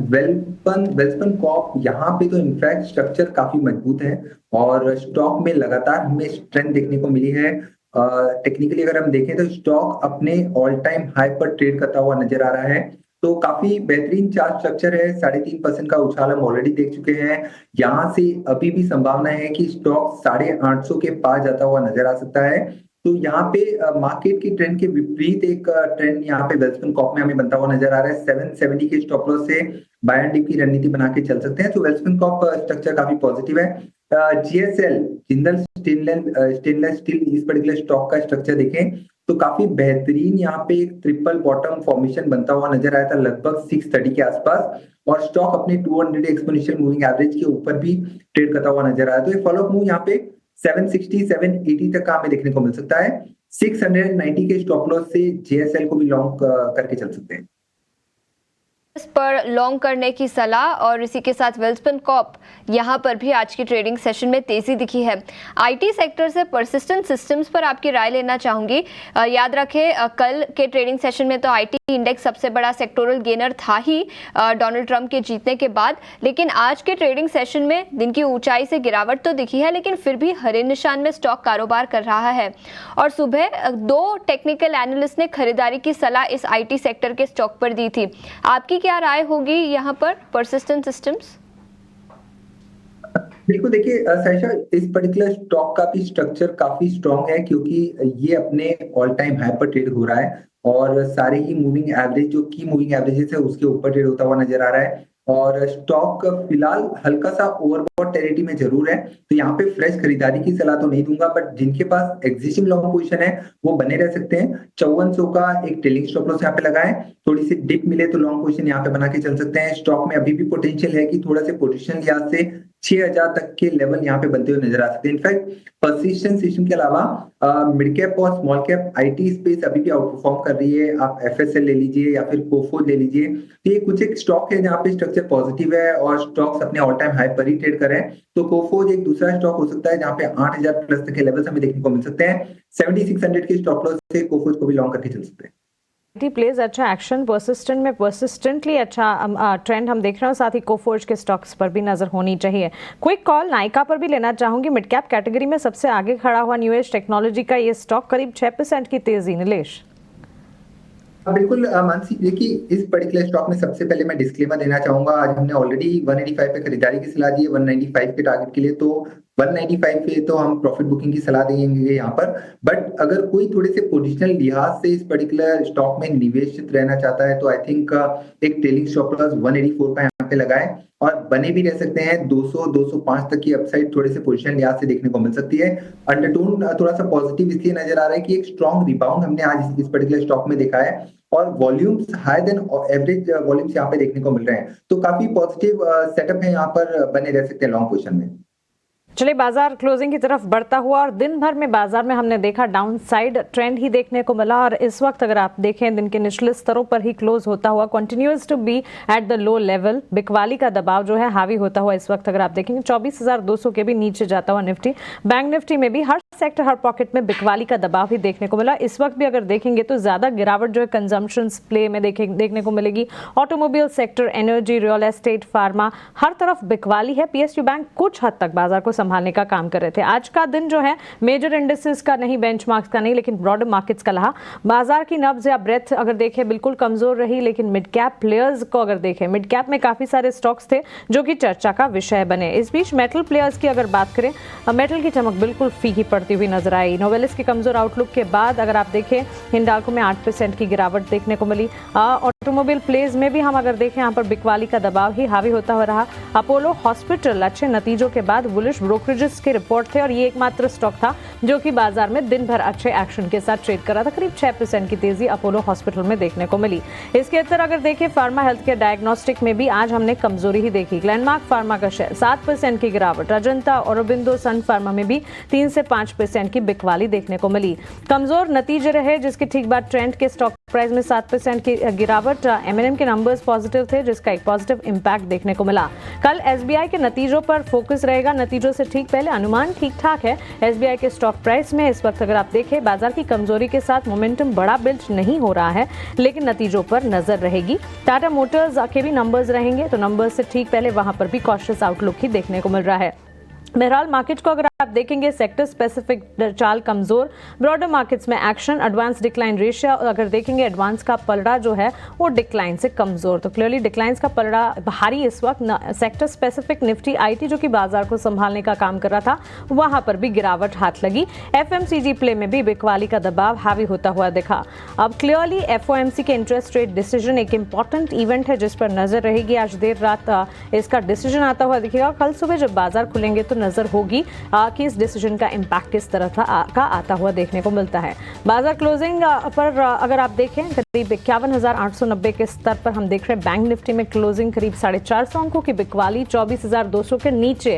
वेल्सपन कॉर्प यहाँ पे तो इनफैक्ट स्ट्रक्चर काफी मजबूत है और स्टॉक में लगातार हमें स्ट्रेंथ देखने को मिली है। टेक्निकली अगर हम देखें तो स्टॉक अपने ऑल टाइम हाई पर ट्रेड करता हुआ नजर आ रहा है, तो काफी बेहतरीन चार्ट स्ट्रक्चर है। 3.5% का उछाल हम ऑलरेडी देख चुके हैं। यहाँ से अभी भी संभावना है कि स्टॉक 850 के पास जाता हुआ नजर आ सकता है। तो यहाँ पे मार्केट की ट्रेंड के विपरीत एक ट्रेंड यहाँ पे वेल्सपन कॉर्प में हमें बनता हुआ नजर आ रहा है। 770 के स्टॉप लॉस से बाय एंड डिप की रणनीति बना के चल सकते हैं। तो वेल्सपन कॉर्प स्ट्रक्चर काफी पॉजिटिव है। जीएसएल जिंदल स्टेनलेस स्टील, इस पर्टिकुलर स्टॉक का स्ट्रक्चर देखें तो काफी बेहतरीन यहाँ पे एक ट्रिपल बॉटम फॉर्मेशन बनता हुआ नजर आया था लगभग 630 के आसपास, और स्टॉक अपने 200 एक्सपोनेंशियल मूविंग एवरेज के ऊपर भी ट्रेड करता हुआ नजर आया। तो ये फॉलोअप मूव यहाँ पे 760 780 तक का हमें देखने को मिल सकता है। 690 के स्टॉप लॉस से जेएसएल को भी लॉन्ग करके चल सकते हैं। इस पर लॉन्ग करने की सलाह, और इसी के साथ वेल्सपन कॉर्प यहां पर भी आज की ट्रेडिंग सेशन में तेजी दिखी है। आईटी सेक्टर से परसिस्टेंट सिस्टम्स पर आपकी राय लेना चाहूंगी। याद रखें कल के ट्रेडिंग सेशन में तो आईटी इंडेक्स सबसे बड़ा सेक्टोरल गेनर था ही डोनाल्ड ट्रंप के जीतने के बाद, लेकिन आज के ट्रेडिंग सेशन में दिन की ऊंचाई से गिरावट तो दिखी है, लेकिन फिर भी हरे निशान में स्टॉक कारोबार कर रहा है। और सुबह 2 टेक्निकल एनालिस्ट ने खरीदारी की सलाह इस आईटी सेक्टर के स्टॉक पर दी थी। आपकी क्या राय होगी यहाँ पर परसिस्टेंट सिस्टम्स? बिल्कुल, देखिए साइशा, इस पर्टिकुलर स्टॉक का भी स्ट्रक्चर काफी स्ट्रॉन्ग है, क्योंकि ये अपने ऑल टाइम हाई पर ट्रेड हो रहा है और सारे ही मूविंग एवरेज, जो की मूविंग एवरेजेस है, उसके ऊपर ट्रेड होता हुआ नजर आ रहा है। और स्टॉक फिलहाल हल्का सा ओवरबॉट टेरिटरी में जरूर है, तो यहाँ पे फ्रेश खरीदारी की सलाह तो नहीं दूंगा, बट जिनके पास एग्जिस्टिंग लॉन्ग पोजीशन है वो बने रह सकते हैं। 5400 का एक ट्रेलिंग स्टॉप लॉस यहाँ पे लगाएं, थोड़ी सी डिप मिले तो लॉन्ग पोजीशन यहाँ पे बना के चल सकते हैं। स्टॉक में अभी भी पोटेंशियल है कि थोड़ा से पोजीशन लिहाज से 6000 तक के लेवल यहाँ पे बनते हुए नजर आ सकते हैं। इनफैक्ट परसिस्टेंट सिस्टम के अलावा मिड कैप और स्मॉल कैप आईटी स्पेस अभी भी आउट परफॉर्म कर रही है। आप एफएसएल ले लीजिए या फिर कोफोर्ज ले लीजिए, तो ये कुछ एक स्टॉक है जहाँ पे स्ट्रक्चर पॉजिटिव है और स्टॉक्स अपने ऑल टाइम हाई पर ही ट्रेड कर रहे हैं। तो कोफोर्ज एक दूसरा स्टॉक हो सकता है जहाँ पे 8000 प्लस तक के लेवल्स हमें देखने को मिल सकते हैं। 7600 के स्टॉप लॉस से कोफोर्ज को भी लॉन्ग करके चल सकते हैं। प्लेज अच्छा एक्शन परसिस्टेंटली अच्छा ट्रेंड हम देख रहे हैं, साथ ही कोफोर्ज के स्टॉक्स पर भी नजर होनी चाहिए। क्विक कॉल नायका पर भी लेना चाहूंगी। मिड कैप कैटेगरी में सबसे आगे खड़ा हुआ न्यू एज टेक्नोलॉजी का ये स्टॉक करीब 6% की तेजी। नीलेश। बिल्कुल मानसी, देखिए इस पर्टिकुलर स्टॉक में सबसे पहले मैं डिस्क्लेमर देना चाहूंगा। आज हमने ऑलरेडी 185 पे खरीदारी की सलाह दी है 195 के टारगेट के लिए, तो 195 पे तो हम प्रॉफिट बुकिंग की सलाह देंगे यहाँ पर। बट अगर कोई थोड़े से पोजिशनल लिहाज से इस पर्टिकुलर स्टॉक में निवेशित रहना चाहता है तो आई थिंक एक ट्रेलिंग स्टॉप लॉस 184 का यहाँ पे लगाए और बने भी रह सकते हैं। 200-205 तक की अपसाइड थोड़े से पोजीशन लिहाज से देखने को मिल सकती है। अंडरटोन थोड़ा सा पॉजिटिव इसलिए नजर आ रहा है कि एक स्ट्रॉन्ग रिबाउंड हमने आज इस पर्टिकुलर स्टॉक में देखा है और volumes higher than average volumes यहाँ पे देखने को मिल रहे हैं, तो काफी पॉजिटिव सेटअप है, यहाँ पर बने रह सकते हैं लॉन्ग पोजीशन में। चलिए बाजार क्लोजिंग की तरफ बढ़ता हुआ और दिन भर में बाजार में हमने देखा डाउन साइड ट्रेंड ही देखने को मिला और इस वक्त अगर आप देखें दिन के निचले स्तरों पर ही क्लोज होता हुआ continues to be at the low level. बिकवाली का दबाव जो है हावी होता हुआ इस वक्त अगर आप देखेंगे 24,200 के भी नीचे जाता हुआ निफ्टी। बैंक निफ्टी में भी हर सेक्टर हर पॉकेट में बिकवाली का दबाव ही देखने को मिला। इस वक्त भी अगर देखेंगे तो ज्यादा गिरावट जो है कंजम्पशन प्ले में देखने को मिलेगी। Automobile sector, energy, real estate, pharma, हर तरफ बिकवाली है। पीएसयू बैंक कुछ हद तक बाजार को संभालने का काम कर रहे थे। आज का दिन जो है मेजर इंडिसेस का नहीं, बेंचमार्क्स का नहीं, लेकिन ब्रॉडर मार्केट्स का रहा। बाजार की नब्ज या ब्रेथ अगर देखें बिल्कुल कमजोर रही, लेकिन मिड कैप प्लेयर्स को अगर देखें, मिड कैप में काफी सारे स्टॉक्स थे जो कि चर्चा का विषय बने। इस बीच मेटल प्लेयर्स की अगर बात करें, मेटल की चमक बिल्कुल फीकी पड़ती हुई नजर आई। नोवेलिस के कमजोर आउटलुक के बाद अगर आप देखें हिंडाल्को में 8% की गिरावट देखने को मिली। ऑटोमोबाइल प्लेज में भी हम अगर देखें यहाँ पर बिकवाली का दबाव ही हावी होता हुआ रहा। अपोलो हॉस्पिटल अच्छे नतीजों के बाद बुलिश ब्रोकरेजेस के रिपोर्ट थे और ये एकमात्र स्टॉक था जो कि बाजार में दिन भर अच्छे एक्शन के साथ ट्रेड कर रहा था। करीब 6% की तेजी अपोलो हॉस्पिटल में देखने को मिली। इसके अंदर अगर देखें फार्मा हेल्थ केयर डायग्नोस्टिक में भी आज हमने कमजोरी ही देखी। ग्लेनमार्क फार्मा का शेयर 7% की गिरावट। अजंता, औरोबिंदो, सन फार्मा में भी 3 से 5% की बिकवाली देखने को मिली। कमजोर नतीजे रहे जिसके ठीक बाद ट्रेंड के स्टॉक प्राइस में 7% की गिरावट। M&M के नंबर्स पॉजिटिव थे जिसका एक पॉजिटिव इंपैक्ट देखने को मिला। कल SBI के नतीजों पर फोकस रहेगा। नतीजों से ठीक पहले अनुमान ठीक ठाक है। SBI के स्टॉक प्राइस में इस वक्त अगर आप देखें बाजार की कमजोरी के साथ मोमेंटम बड़ा बिल्ड नहीं हो रहा है, लेकिन नतीजों पर नजर रहेगी। टाटा मोटर्स के भी नंबर्स रहेंगे तो नंबर्स से ठीक पहले वहां पर भी कॉशियस आउटलुक ही देखने को मिल रहा है। बहरहाल मार्केट को अगर आप देखेंगे सेक्टर स्पेसिफिक चाल कमजोर, ब्रॉडर मार्केट्स में एक्शन, एडवांस डिक्लाइन रेशियो अगर देखेंगे एडवांस का पलड़ा जो है वो डिक्लाइन से कमजोर, तो क्लियरली डिक्लाइंस का पलड़ा भारी इस वक्त। सेक्टर स्पेसिफिक निफ्टी आईटी जो कि बाजार को संभालने का काम कर रहा था वहां पर भी गिरावट हाथ लगी। एफएमसीजी प्ले में भी बिकवाली का दबाव हावी होता हुआ दिखा। अब क्लियरली एफओएमसी के इंटरेस्ट रेट डिसीजन एक इंपॉर्टेंट इवेंट है जिस पर नजर रहेगी। आज देर रात इसका डिसीजन आता हुआ दिखेगा। कल सुबह जब बाजार खुलेंगे तो नजर होगी कि इस डिसीजन का इंपैक्ट किस तरह का आता हुआ देखने को मिलता है। बाजार क्लोजिंग पर अगर आप देखें करीब 51,890 के स्तर पर हम देख रहे हैं। बैंक निफ्टी में क्लोजिंग करीब 450 अंकों की बिकवाली, 24,200 के नीचे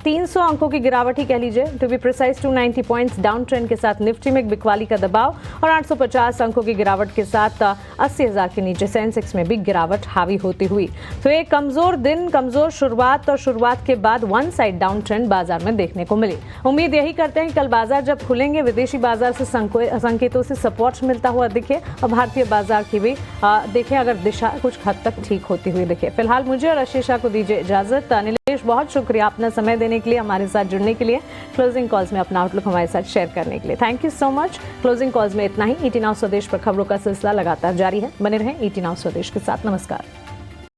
300 अंकों की गिरावट ही कह लीजिए, to be precise 290 points down trend के साथ निफ्टी में बिकवाली का दबाव और 850 अंकों की गिरावट के साथ 80,000 के नीचे सेंसेक्स में भी गिरावट हावी होती हुई। तो एक कमजोर दिन, कमजोर शुरुआत और शुरुआत के बाद वन साइड डाउन ट्रेंड बाजार में देखने को मिली। उम्मीद यही करते हैं कि कल बाजार जब खुलेंगे विदेशी बाजार से संकेतों से सपोर्ट मिलता हुआ दिखे और भारतीय बाजार की भी देखें अगर दिशा कुछ हद तक ठीक होती हुई दिखे। फिलहाल मुझे और आशीषा को दीजिए इजाजत। नीलेश बहुत शुक्रिया अपना समय देने के लिए, हमारे साथ जुड़ने के लिए, क्लोजिंग कॉल्स में अपना आउटलुक हमारे साथ शेयर करने के लिए। Thank you so much. Closing calls में इतना ही। ET Now स्वदेश पर खबरों का सिलसिला लगातार जारी है। बने रहें ET Now स्वदेश के साथ। नमस्कार।